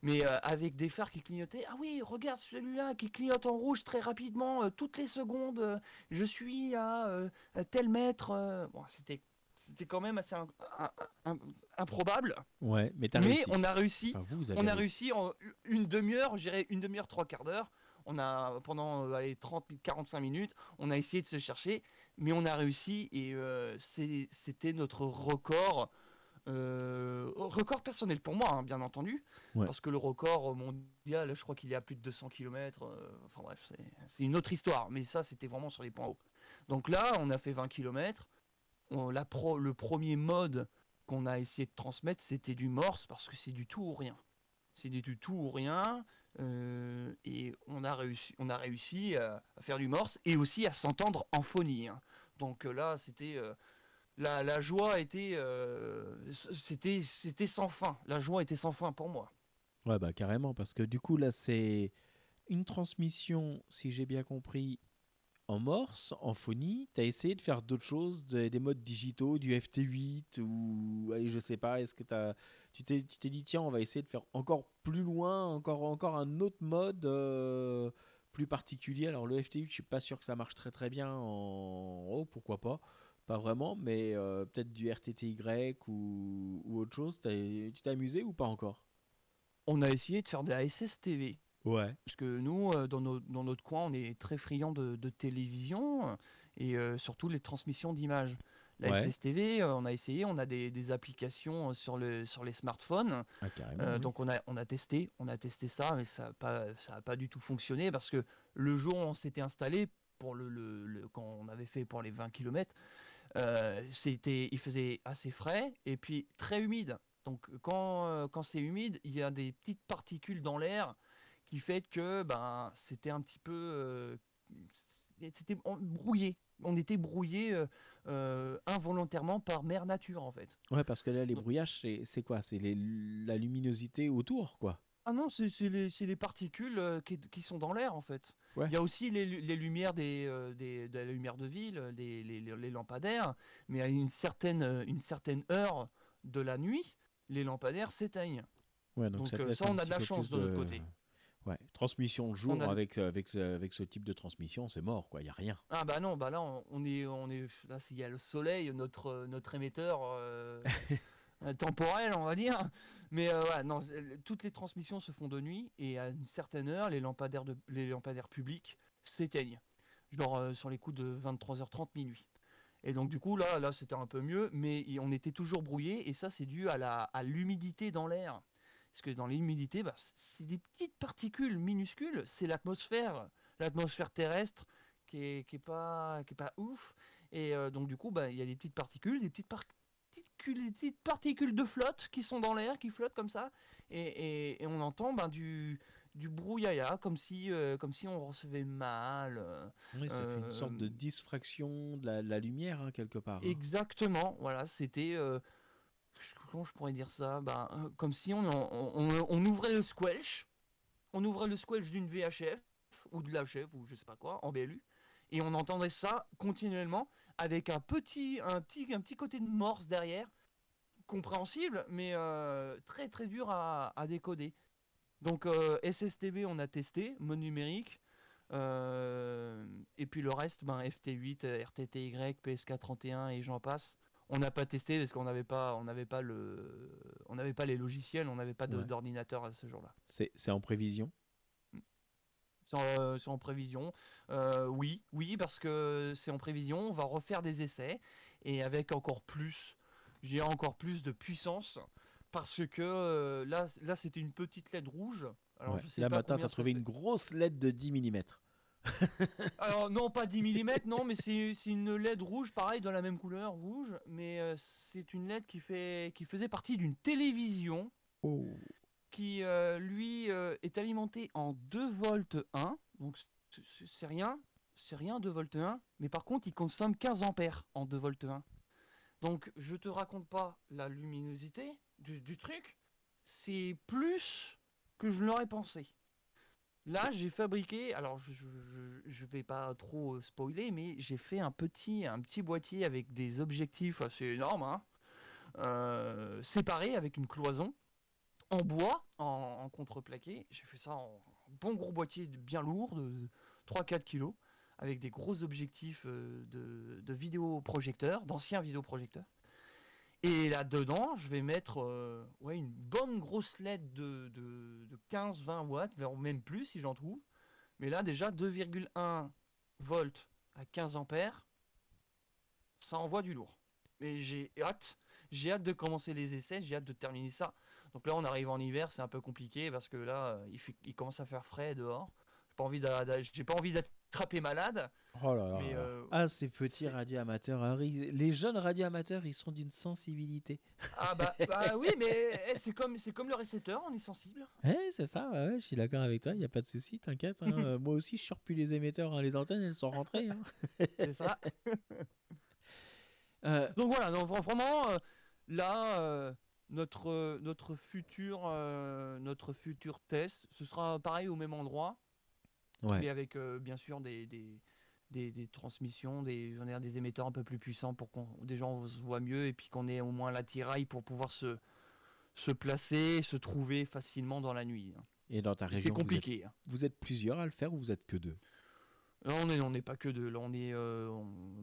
Mais avec des phares qui clignotaient, ah oui, regarde celui-là qui clignote en rouge très rapidement, toutes les secondes, je suis à tel mètre. Bon, c'était quand même assez improbable. Ouais, mais on a réussi. Enfin, vous avez on a réussi en une demi-heure, je dirais une demi-heure, trois quarts d'heure. On a pendant 30-45 minutes, on a essayé de se chercher, mais on a réussi et c'était notre record. Record personnel pour moi, bien entendu, parce que le record mondial, je crois qu'il est à plus de 200 km. Enfin bref, c'est une autre histoire, mais ça, c'était vraiment sur les points hauts. Donc là, on a fait 20 km. Le premier mode qu'on a essayé de transmettre, c'était du morse, parce que c'est du tout ou rien. Et on a réussi à faire du morse et aussi à s'entendre en phonie. Donc là, c'était... La joie était... c'était sans fin. La joie était sans fin pour moi. Ouais, bah carrément, parce que du coup, là, c'est une transmission, si j'ai bien compris, en morse, en phonie. Tu as essayé de faire d'autres choses, des modes digitaux, du FT8 ou, allez, je sais pas, est-ce que tu t'es dit, tiens, on va essayer de faire encore plus loin, encore un autre mode plus particulier. Alors le FT8, je suis pas sûr que ça marche très très bien pourquoi pas. Pas vraiment, mais peut-être du RTTY ou autre chose. Tu t'es amusé ou pas encore? On a essayé de faire des ASS TV. Ouais. Parce que nous, dans notre coin, on est très friands de télévision et surtout les transmissions d'images. La Ouais. SSTV, on a essayé, on a des applications sur les smartphones. Ah, carrément, oui. Donc on a testé ça, mais ça a pas du tout fonctionné parce que le jour où on s'était installé pour quand on avait fait pour les 20 km, il faisait assez frais et puis très humide. Donc quand c'est humide, il y a des petites particules dans l'air qui fait que ben c'était un petit peu brouillé. On était brouillé involontairement par mère nature en fait. Ouais, parce que là, les Donc, brouillages, c'est quoi? C'est la luminosité autour, quoi. ah non, c'est les particules qui sont dans l'air en fait. Ouais. Il y a aussi les lumières de la lumière de ville, les lampadaires, mais à une certaine heure de la nuit, les lampadaires s'éteignent. Ouais, donc Donc ça te laisse ça, un on a petit de la peu chance plus de notre de... côté. Ouais, transmission de On jour a de- avec ce type de transmission, c'est mort, quoi. Il n'y a rien. Ah bah non, bah là on est là, s'il y a le soleil, notre émetteur temporel, on va dire. Mais ouais, non, toutes les transmissions se font de nuit et à une certaine heure, les lampadaires publics s'éteignent. Genre sur les coups de 23h30 minuit. Et donc du coup là c'était un peu mieux, mais on était toujours brouillé et ça c'est dû à l'humidité dans l'air. Parce que dans l'humidité, bah, c'est des petites particules minuscules, c'est l'atmosphère terrestre qui est pas ouf. Et donc du coup, bah, il y a des petites particules, des petites particules de flotte qui sont dans l'air, qui flottent comme ça, et on entend ben, du brouillaya, comme si on recevait mal. Oui, ça fait une euh, sorte de diffraction de la lumière, hein, quelque part, hein. Exactement, voilà, c'était... comment je pourrais dire ça? Ben, comme si on ouvrait le squelch, d'une VHF, ou de l'HF, ou je sais pas quoi, en BLU, et on entendait ça continuellement, avec un petit côté de morse derrière, compréhensible, mais très très dur à décoder. Donc SSTB on a testé, mode numérique, et puis le reste, ben, FT8, RTTY, PSK31 et j'en passe. On n'a pas testé parce on n'avait pas les logiciels, on n'avait pas Ouais. d'ordinateur à ce jour-là. C'est en prévision. C'est en prévision. Oui, parce que c'est en prévision. On va refaire des essais et avec encore plus, j'ai encore plus de puissance parce que là c'était une petite LED rouge. Alors Ouais. je sais Là, pas maintenant, tu combien as ça trouvé fait. une grosse LED de 10 mm. Alors non, pas 10 mm, non, mais c'est une LED rouge, pareil, dans la même couleur, rouge, mais c'est une LED qui faisait partie d'une télévision Oh. qui, lui, est alimenté en 2 volts 1, donc c'est rien 2 volts 1, mais par contre il consomme 15 ampères en 2 volts 1. Donc je te raconte pas la luminosité du truc, c'est plus que je l'aurais pensé. Là j'ai fabriqué, alors je vais pas trop spoiler, mais j'ai fait un petit boîtier avec des objectifs assez énormes, hein, séparés avec une cloison en bois, en contreplaqué. J'ai fait ça en bon gros boîtier bien lourd de 3-4 kilos, avec des gros objectifs de vidéoprojecteurs, d'anciens vidéoprojecteurs. Et là-dedans, je vais mettre ouais, une bonne grosse LED de 15-20 watts, voire même plus si j'en trouve. Mais là, déjà, 2,1 volts à 15 ampères, ça envoie du lourd. Mais j'ai hâte de commencer les essais, j'ai hâte de terminer ça. Donc là, on arrive en hiver, c'est un peu compliqué parce que là, il commence à faire frais dehors. J'ai pas envie d'attraper malade, Oh là là mais là là. Ah, ces petits c'est... radioamateurs, hein, les jeunes radioamateurs, ils sont d'une sensibilité. Ah bah oui, mais c'est comme le récepteur, on est sensible. C'est ça, ouais, je suis d'accord avec toi, il n'y a pas de souci, t'inquiète, hein. Moi aussi, je sors plus les émetteurs, hein, les antennes, elles sont rentrées, hein. C'est ça. Euh, Donc voilà, donc, vraiment, là, notre futur test, ce sera pareil au même endroit, ouais. mais avec bien sûr des transmissions, on va dire des émetteurs un peu plus puissants pour qu'on des gens se voient mieux et puis qu'on ait au moins l'attirail pour pouvoir se placer, se trouver facilement dans la nuit. Et dans ta C'est région, compliqué. vous êtes plusieurs à le faire ou vous êtes que deux? Là, on n'est pas que deux. Là, on est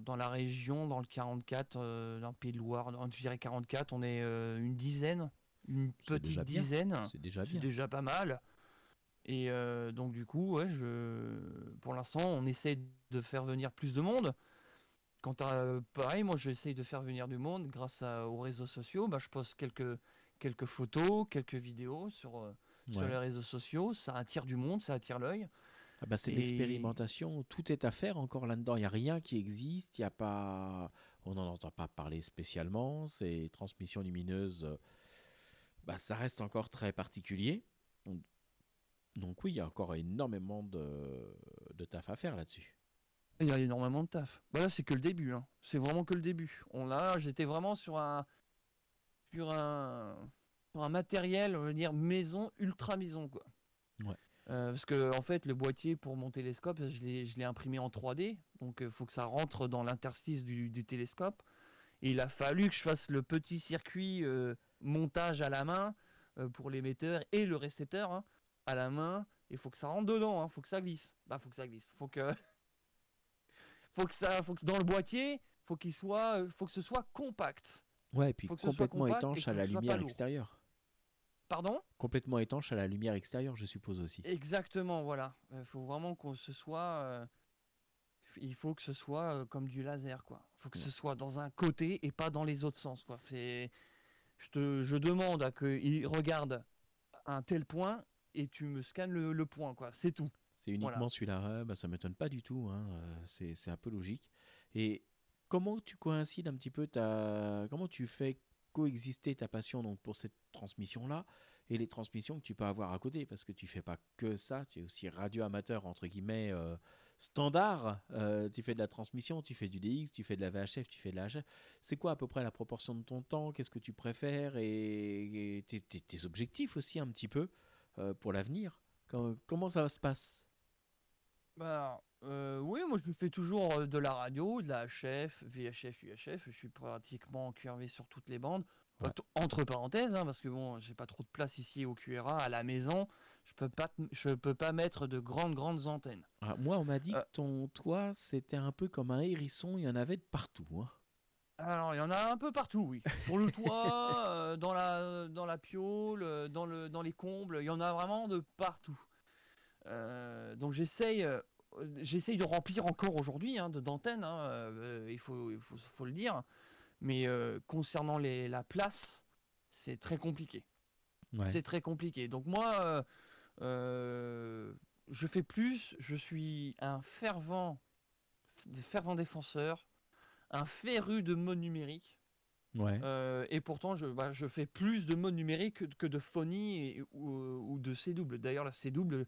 dans la région, dans le 44, dans le Pays de Loire, je dirais 44, on est une dizaine, une C'est déjà petite bien. dizaine. C'est déjà C'est bien. déjà pas mal. Et donc du coup, ouais, pour l'instant, on essaie de faire venir plus de monde. pareil, moi j'essaye de faire venir du monde grâce aux réseaux sociaux. Bah, je poste quelques photos, quelques vidéos sur Ouais. les réseaux sociaux. Ça attire du monde, ça attire l'œil. Ah bah, c'est de Et l'expérimentation, tout est à faire encore là-dedans. Il n'y a rien qui existe, il y a pas... on n'en entend pas parler spécialement. Ces transmissions lumineuses, bah, ça reste encore très particulier. Donc oui, il y a encore énormément de taf à faire là-dessus. il y a énormément de taf. Voilà, c'est que le début, hein. C'est vraiment que le début. J'étais vraiment sur un, sur un matériel, on va dire maison, ultra maison, quoi. Ouais. Parce que en fait, le boîtier pour mon télescope, je l'ai imprimé en 3D, donc il faut que ça rentre dans l'interstice du télescope. Et il a fallu que je fasse le petit circuit montage à la main pour l'émetteur et le récepteur, hein, à la main. Il faut que ça rentre dedans, il faut que ça glisse. Bah, faut que ça glisse. Faut que dans le boîtier, faut que ce soit compact. Ouais, et puis Faut que ce soit complètement compact et étanche à que la ce soit pas lumière lourd. extérieure. Pardon? Complètement étanche à la lumière extérieure, je suppose aussi. Exactement, voilà. Il faut vraiment il faut que ce soit comme du laser, quoi. Il faut que ce soit dans un côté et pas dans les autres sens, quoi. Je demande à qu'il regarde un tel point et tu me scannes le point, quoi. C'est tout. C'est Voilà. uniquement celui-là. Ouais, bah, ça m'étonne pas du tout, hein. C'est un peu logique. Et comment tu coïncides un petit peu comment tu fais coexister ta passion donc pour cette transmission-là et les transmissions que tu peux avoir à côté parce que tu fais pas que ça, tu es aussi radio amateur entre guillemets standard. Tu fais de la transmission, tu fais du DX, tu fais de la VHF, tu fais de la HF. C'est quoi à peu près la proportion de ton temps? Qu'est-ce que tu préfères et tes objectifs aussi un petit peu pour l'avenir? Comment ça se passe? Bah, oui, moi je fais toujours de la radio, de la HF, VHF, UHF. Je suis pratiquement QRV sur toutes les bandes. Ouais. Entre parenthèses, hein, parce que bon, j'ai pas trop de place ici au QRA, à la maison. Je peux pas mettre de grandes antennes. Ah, moi, on m'a dit Euh, que ton toit, c'était un peu comme un hérisson, il y en avait de partout, hein. alors, il y en a un peu partout, oui. Sur le toit, dans la piole, dans les combles, il y en a vraiment de partout. Donc j'essaye de remplir encore aujourd'hui, hein, d'antennes, hein, faut le dire. Mais concernant la place, c'est très compliqué. Ouais. C'est très compliqué. Donc moi, je fais plus. Je suis un fervent défenseur, un féru de mode numérique. Ouais. Et pourtant, je fais plus de mode numérique que de phonie ou de C-double. D'ailleurs, la C-double,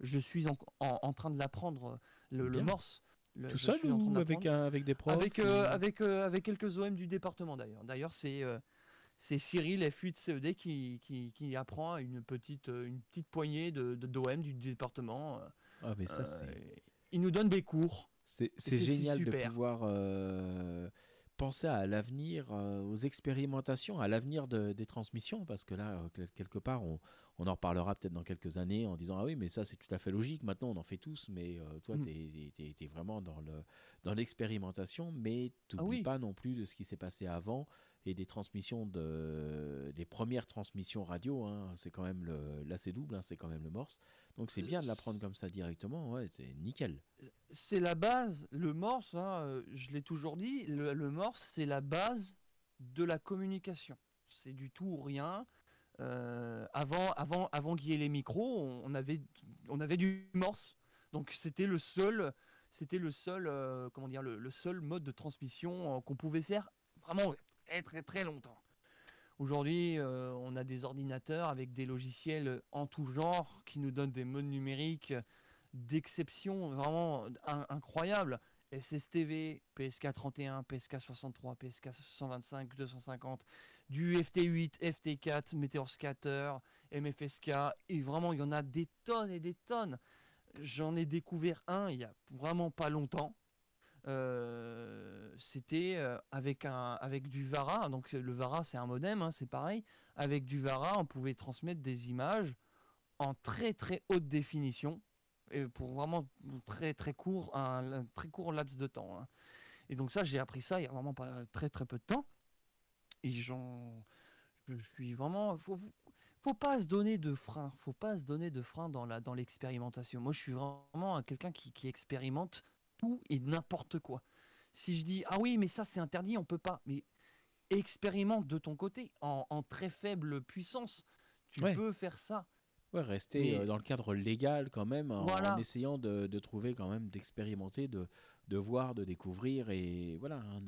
je suis en train de l'apprendre, le Bien. morse. Tout Je seul suis en train ou avec, d'apprendre. avec des profs ou... Avec quelques OM du département d'ailleurs. D'ailleurs, c'est Cyril F8CED qui apprend à une petite poignée d'OM du département. Ah, mais ça, Euh, il nous donne des cours. Et c'est c'est génial de super. pouvoir penser à l'avenir, aux expérimentations, à l'avenir des transmissions, parce que là, quelque part, on en reparlera peut-être dans quelques années en disant, ah oui, mais ça, c'est tout à fait logique, maintenant, on en fait tous, mais toi, Mm. tu es vraiment dans l'expérimentation, mais tu Ah n'oublies oui. pas non plus de ce qui s'est passé avant et des transmissions des premières transmissions radio, hein, c'est quand même l'AC-double, hein, c'est quand même le morse. Donc c'est bien de l'apprendre comme ça directement, ouais, c'est nickel. C'est la base, le morse, hein, je l'ai toujours dit, le morse, c'est la base de la communication. C'est du tout ou rien. Avant qu'il y ait les micros, on avait du morse. Donc c'était le seul, comment dire, le seul mode de transmission qu'on pouvait faire vraiment très très longtemps. Aujourd'hui, on a des ordinateurs avec des logiciels en tout genre qui nous donnent des modes numériques d'exception vraiment incroyables. SSTV, PSK31, PSK63, PSK125, 250, du FT8, FT4, Meteor Scatter, MFSK, et vraiment il y en a des tonnes et des tonnes. J'en ai découvert un il y a vraiment pas longtemps. C'était avec du VARA, donc le VARA c'est un modem, hein, c'est pareil. Avec du VARA, on pouvait transmettre des images en très très haute définition et pour vraiment un très court laps de temps, hein. Et donc ça, j'ai appris ça il y a vraiment pas très très peu de temps. Et je suis vraiment, faut pas se donner de frein, faut pas se donner de frein dans l'expérimentation. Moi, je suis vraiment quelqu'un qui expérimente tout et n'importe quoi. Si je dis, ah oui, mais ça c'est interdit, on peut pas. Mais expérimente de ton côté, en très faible puissance. Tu Ouais, peux faire ça. ouais, rester Mais dans le cadre légal quand même, en voilà, essayant de trouver quand même, d'expérimenter, de voir, de découvrir et voilà, hein,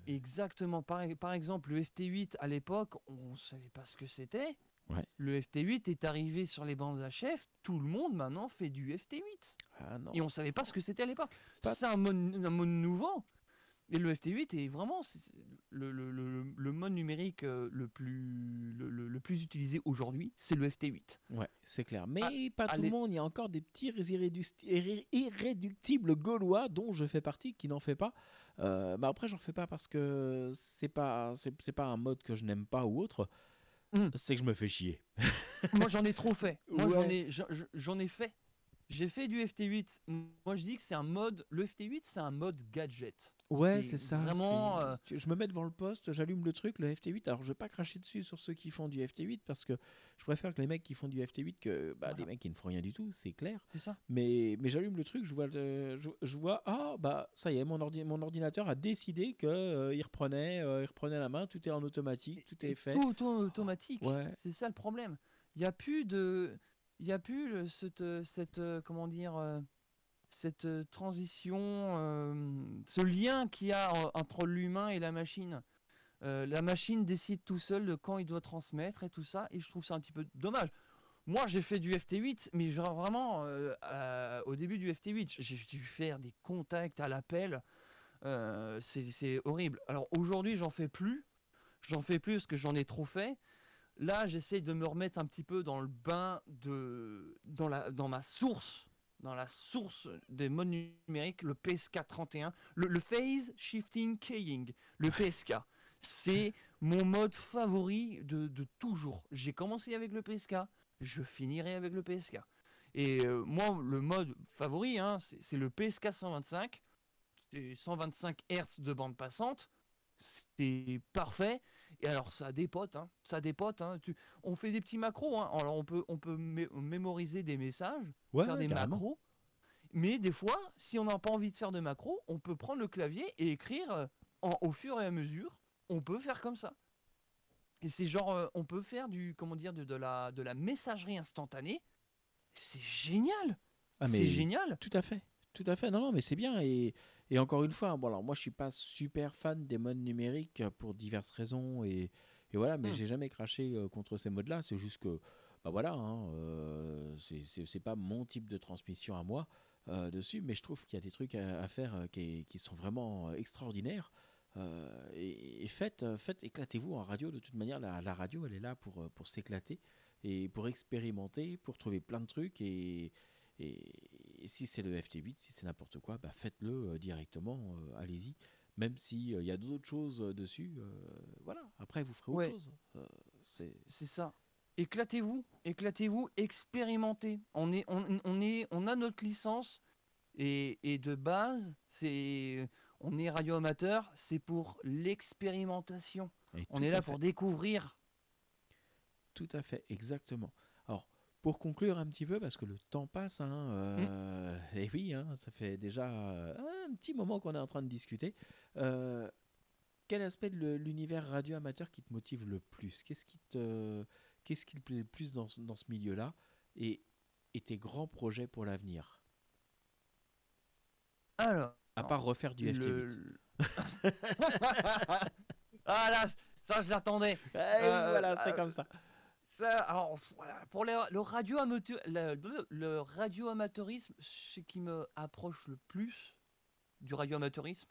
exactement. Par exemple, le FT8 à l'époque, on ne savait pas ce que c'était. ouais. Le FT8 est arrivé sur les bancs à chef. Tout le monde maintenant fait du FT8. Ah non, Et on ne savait pas ce que c'était à l'époque. pas. C'est un mode nouveau. Et le FT8 est vraiment le mode numérique le plus utilisé aujourd'hui, c'est le FT8. Ouais, c'est clair. À- Mais pas à tout le l'é- monde. Il y a encore des petits irréductibles gaulois dont je fais partie qui n'en fait pas. Mais après, j'en fais pas parce que c'est pas un mode que je n'aime pas ou autre. Hum, C'est que je me fais chier. Moi j'en ai trop fait. Moi Ouais. j'en ai fait. J'ai fait du FT8. Moi je dis que c'est un mode. Le FT8 c'est un mode gadget. Ouais, C'est c'est ça. vraiment. Je me mets devant le poste, j'allume le truc, le FT8. Alors, je vais pas cracher dessus sur ceux qui font du FT8 parce que je préfère que les mecs qui font du FT8 que bah, les Voilà, mecs qui ne font rien du tout, c'est clair. c'est ça. Mais j'allume le truc, je vois, ah, bah, ça y est, mon ordinateur a décidé que il reprenait la main, tout est en automatique, tout est Et fait. tout automatique. Ouais, C'est ça le problème. Il n'y a plus de. Il y a plus comment dire. Cette transition, ce lien qu'il y a entre l'humain et la machine. La machine décide tout seul de quand il doit transmettre et tout ça, et je trouve ça un petit peu dommage. Moi, j'ai fait du FT8, mais vraiment, au début du FT8, j'ai dû faire des contacts à l'appel. C'est horrible. Alors aujourd'hui, j'en fais plus. J'en fais plus parce que j'en ai trop fait. Là, j'essaie de me remettre un petit peu dans le bain dans ma source, dans la source des modes numériques, le PSK 31, le Phase Shifting Keying, le PSK. C'est mon mode favori de toujours. J'ai commencé avec le PSK, je finirai avec le PSK. Et moi, le mode favori, hein, c'est le PSK 125. C'est 125 Hz de bande passante. C'est parfait. Et alors ça dépote, hein, ça dépote. Hein. On fait des petits macros. Hein. Alors on peut mémoriser des messages, ouais, faire ouais, des carrément. macros. Mais des fois, si on n'a pas envie de faire de macros, on peut prendre le clavier et écrire au fur et à mesure. On peut faire comme ça. Et c'est genre, on peut faire comment dire, de la messagerie instantanée. C'est génial. Ah, C'est mais génial. tout à fait. Tout à fait. Non, non, mais c'est bien. Et encore une fois, bon, alors moi, je suis pas super fan des modes numériques pour diverses raisons. Et voilà, mais Hmm. j'ai jamais craché contre ces modes-là. C'est juste que, bah voilà, hein, c'est pas mon type de transmission à moi dessus. Mais je trouve qu'il y a des trucs à faire qui sont vraiment extraordinaires. Éclatez-vous en radio. De toute manière, la radio, elle est là pour s'éclater et pour expérimenter, pour trouver plein de trucs. Et si c'est le FT8, si c'est n'importe quoi, bah faites-le directement, allez-y. Même s'il y a d'autres choses dessus, voilà. Après, vous ferez autre Ouais. chose. C'est C'est ça. Éclatez-vous, éclatez-vous, expérimentez. On a notre licence et de base, on est radio amateur, c'est pour l'expérimentation. et On tout est à là fait, pour découvrir. tout à fait, exactement. Alors, pour conclure un petit peu, parce que le temps passe, hein, Hmm. et oui, hein, ça fait déjà un petit moment qu'on est en train de discuter. Euh, Quel aspect de l'univers radio amateur qui te motive le plus? Qu'est-ce qui te plaît le plus dans ce milieu-là et, et tes grands projets pour l'avenir? Alors, À part refaire du FT8. le... ah là, ça je l'attendais. Eh oui, Euh, voilà, c'est euh, comme ça. Ça, alors, voilà, pour le radio-amateurisme, ce qui me approche le plus du radio-amateurisme,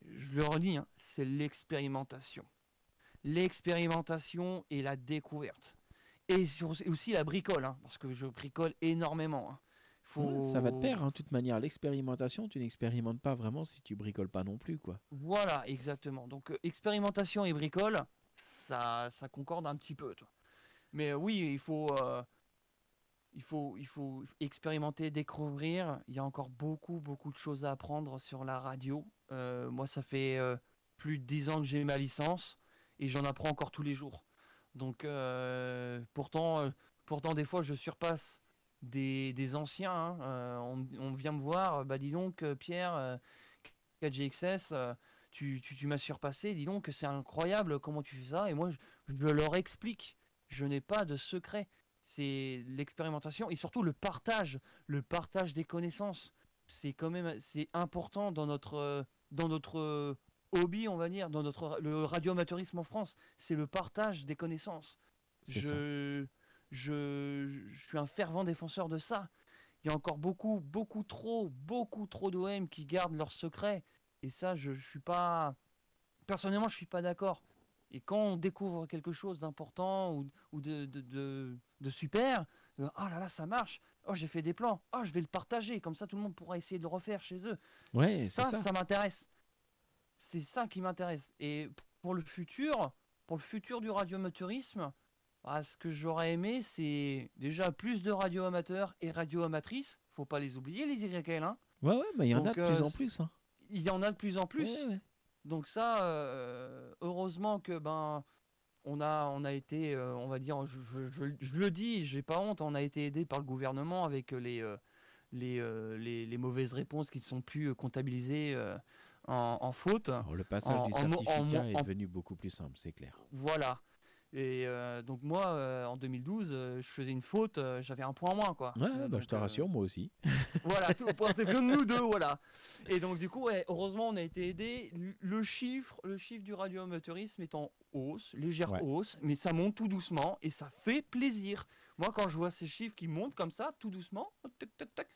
je le redis, hein, c'est l'expérimentation. L'expérimentation et la découverte. Et aussi la bricole, hein, parce que je bricole énormément. Hein. Ouais, ça va de Faut... pair, hein, de toute manière. L'expérimentation, tu n'expérimentes pas vraiment si tu bricoles pas non plus, quoi. Voilà, exactement. Donc, expérimentation et bricole, ça concorde un petit peu. Toi. Mais oui, il faut expérimenter, découvrir. Il y a encore beaucoup, beaucoup de choses à apprendre sur la radio. Moi, ça fait plus de 10 ans que j'ai ma licence et j'en apprends encore tous les jours. Donc, pourtant, des fois, je surpasse des anciens. Hein. On vient me voir, bah dis donc, Pierre, 4GXS, tu m'as surpassé, dis donc que c'est incroyable comment tu fais ça. Et moi, je leur explique, je n'ai pas de secret. C'est l'expérimentation et surtout le partage des connaissances. C'est important dans notre hobby, on va dire, le radioamateurisme en France. C'est le partage des connaissances. C'est ça. Je suis un fervent défenseur de ça. Il y a encore beaucoup trop d'OM qui gardent leurs secrets. Et ça, je suis pas. Personnellement, je suis pas d'accord. Et quand on découvre quelque chose d'important ou de super, oh là là, ça marche. Oh, j'ai fait des plans. Oh, je vais le partager. Comme ça, tout le monde pourra essayer de le refaire chez eux. Ouais, c'est ça. Ça m'intéresse. C'est ça qui m'intéresse. Et pour pour le futur du radioamateurisme, ce que j'aurais aimé, c'est déjà plus de radioamateurs et radioamatrices. Faut pas les oublier, les YL, hein. Ouais, bah, il y en a Donc, de plus en plus. Hein. il y en a de plus en Ouais, plus. ouais. Donc ça, heureusement que on a été, on va dire, je le dis, j'ai pas honte, on a été aidé par le gouvernement avec les mauvaises réponses qui ne sont plus comptabilisées en faute. Alors, le passage du En certificat est en devenu beaucoup plus simple, c'est clair. voilà. Et donc moi, en 2012, je faisais une faute, j'avais un point en moins, quoi. Ouais, bah, je te rassure, moi aussi. Voilà, tout, c'est comme nous deux, voilà. Et donc du coup, ouais, heureusement, on a été aidés. Le chiffre du radioamateurisme est en hausse, légère Ouais. hausse, mais ça monte tout doucement et ça fait plaisir. Moi, quand je vois ces chiffres qui montent comme ça, tout doucement, tac, tac, tac,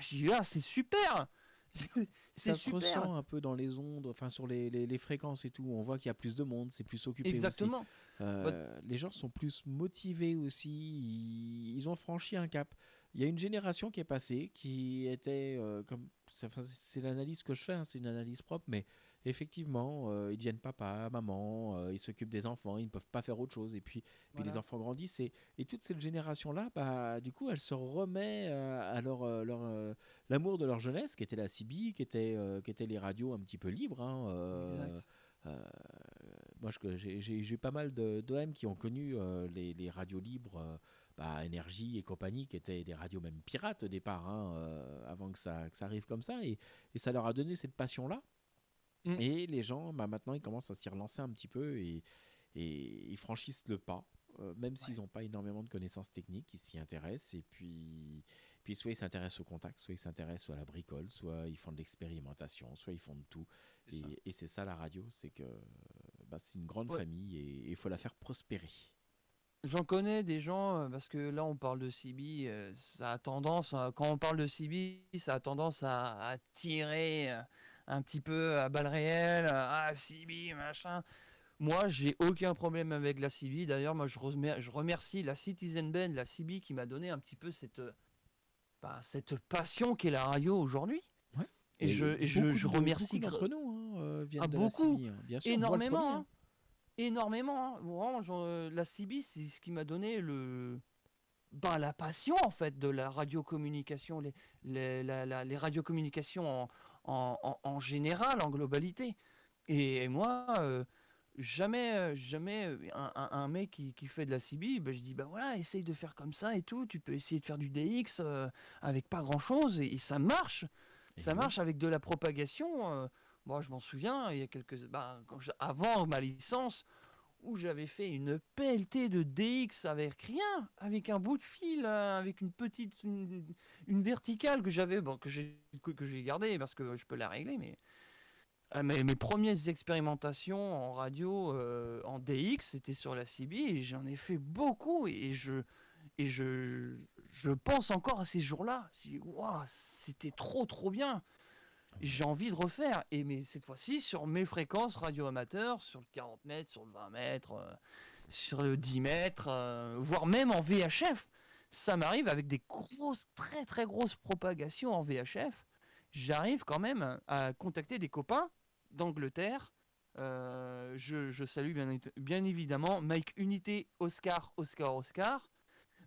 je dis, ah, c'est super. C'est Ça se super. ressent un peu dans les ondes, enfin sur les fréquences et tout. On voit qu'il y a plus de monde, c'est plus occupé aussi. Exactement. Bah, Les gens sont plus motivés aussi. Ils ont franchi un cap. Il y a une génération qui est passée, qui était comme. C'est l'analyse que je fais, hein, c'est une analyse propre, mais effectivement, ils deviennent papa, maman, ils s'occupent des enfants, ils ne peuvent pas faire autre chose. Et puis les voilà. enfants grandissent. Et toute cette génération-là, bah, du coup, elle se remet à l'amour de leur jeunesse, qui était la CB, qui était les radios un petit peu libres. Hein, Exact. euh, moi, j'ai pas mal d'OM qui ont connu les radios libres, bah, Énergie et compagnie, qui étaient des radios même pirates au départ, hein, avant que ça arrive comme ça. Et ça leur a donné cette passion-là. Mm. Et les gens, bah, maintenant, ils commencent à s'y relancer un petit peu et ils franchissent le pas. Même s'ils Ouais, n'ont pas énormément de connaissances techniques, ils s'y intéressent. Et puis soit ils s'intéressent au contact, soit ils s'intéressent à la bricole, soit ils font de l'expérimentation, soit ils font de tout. c'est ça. Et c'est ça la radio, c'est que bah, c'est une grande Ouais. famille et il faut la faire prospérer. J'en connais des gens, parce que là on parle de CB, ça a tendance, quand on parle de CB, ça a tendance à tirer un petit peu à balles réelles, ah CB, machin. Moi j'ai aucun problème avec la CB, d'ailleurs moi je remercie la Citizen Band, la CB qui m'a donné un petit peu cette passion qu'est la radio aujourd'hui. Ouais. Et je Beaucoup remercie d'entre nous hein, viennent de la beaucoup, CIVI, hein. Bien sûr, moi le premier. énormément, Hein. hein. Énormément, hein. Vraiment, la CB, c'est ce qui m'a donné la passion en fait de la radiocommunication, les radiocommunications en général, en globalité. Et moi, jamais un mec qui fait de la CB, ben, je dis bah voilà, essaye de faire comme ça et tout. Tu peux essayer de faire du DX avec pas grand chose et ça marche. Et Ça oui. marche avec de la propagation. Moi, je m'en souviens, il y a avant ma licence, où j'avais fait une pelletée de DX avec rien, avec un bout de fil, avec une verticale que j'avais, que j'ai gardée parce que je peux la régler, mais mes premières expérimentations en radio en DX, c'était sur la CB et j'en ai fait beaucoup et je pense encore à ces jours-là. Waouh, c'était trop bien. J'ai envie de refaire, mais cette fois-ci sur mes fréquences radio amateurs, sur le 40 mètres, sur le 20 mètres, sur le 10 mètres, voire même en VHF. Ça m'arrive avec des très grosses propagations en VHF. J'arrive quand même à contacter des copains d'Angleterre. Je salue bien évidemment Mike Unité, Oscar,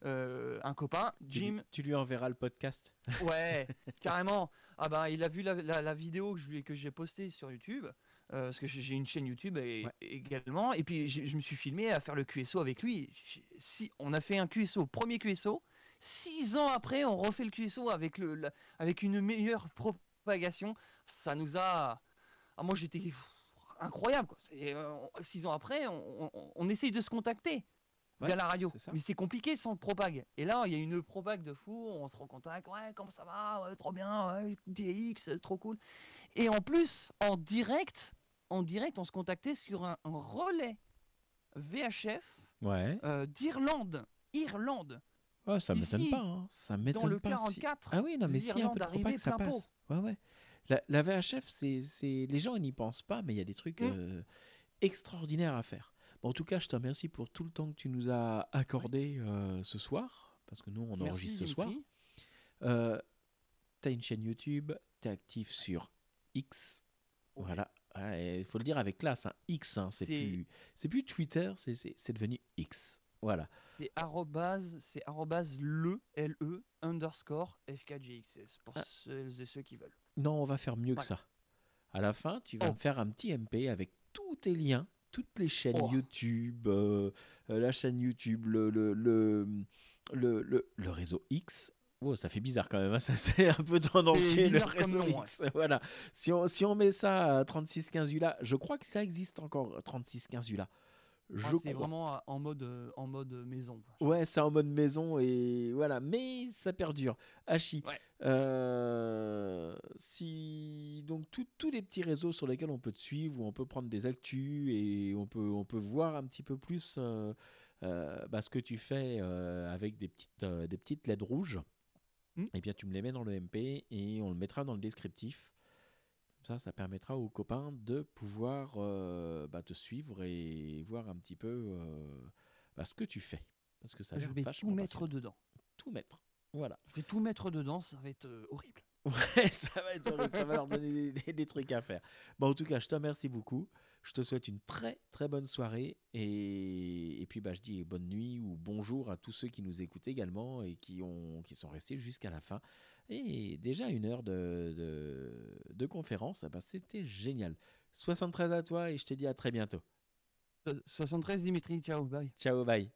un copain, Jim. Tu lui enverras le podcast. Ouais, carrément. Ah bah il a vu la vidéo que j'ai postée sur YouTube, parce que j'ai une chaîne YouTube Ouais. également, et puis je me suis filmé à faire le QSO avec lui. Si on a fait un QSO, premier QSO, 6 ans après on refait le QSO avec avec une meilleure propagation. Ça nous a moi j'étais incroyable, quoi. 6 ans après, on essaye de se contacter via la radio, mais c'est compliqué sans propague. Et là, il y a une propague de fou, on se recontacte, ouais, comment ça va, ouais, trop bien, ouais, DX, trop cool. Et en plus, en direct, on se contactait sur un relais VHF d'Irlande. Oh, ça m'étonne pas, hein. Ça m'étonne dans le pas. 44, Ah oui, non, mais si un peu de propague, ça passe. Ouais. La VHF, c'est les gens ils n'y pensent pas, mais il y a des trucs extraordinaires à faire. Bon, en tout cas, je te remercie pour tout le temps que tu nous as accordé ce soir, parce que nous, on enregistre ce soir. Tu as une chaîne YouTube, tu es actif sur X. Voilà. Il faut le dire avec classe, hein. X, hein. C'est plus Twitter, c'est devenu X. Voilà. C'est _FKGXS pour celles et ceux qui veulent. Non, on va faire mieux que ça. À la fin, tu vas me faire un petit MP avec tous tes liens, toutes les chaînes YouTube, la chaîne YouTube, le réseau X. Oh, ça fait bizarre quand même, hein. Ça c'est un peu tendancieux, le réseau X. Voilà. Si on met ça à 3615 ULA, je crois que ça existe encore, 3615 ULA. C'est vraiment en mode maison. Ouais, c'est en mode maison et voilà, mais ça perdure. Hachi, donc tous les petits réseaux sur lesquels on peut te suivre, où on peut prendre des actus et on peut voir un petit peu plus ce que tu fais avec des petites LED rouges. Et bien tu me les mets dans le MP et on le mettra dans le descriptif. Ça permettra aux copains de pouvoir te suivre et voir un petit peu ce que tu fais. Parce que ça a l'air vachement tout mettre dedans. Tout mettre, voilà. Je vais tout mettre dedans, ça va être horrible. Ouais, ça va être horrible, ça va leur donner des trucs à faire. Bon, en tout cas, je te remercie beaucoup. Je te souhaite une très très bonne soirée et puis je dis bonne nuit ou bonjour à tous ceux qui nous écoutent également et qui sont restés jusqu'à la fin. Et déjà 1 heure de conférence, c'était génial. 73 à toi et je te dis à très bientôt. 73 Dimitri, ciao, bye. Ciao, bye.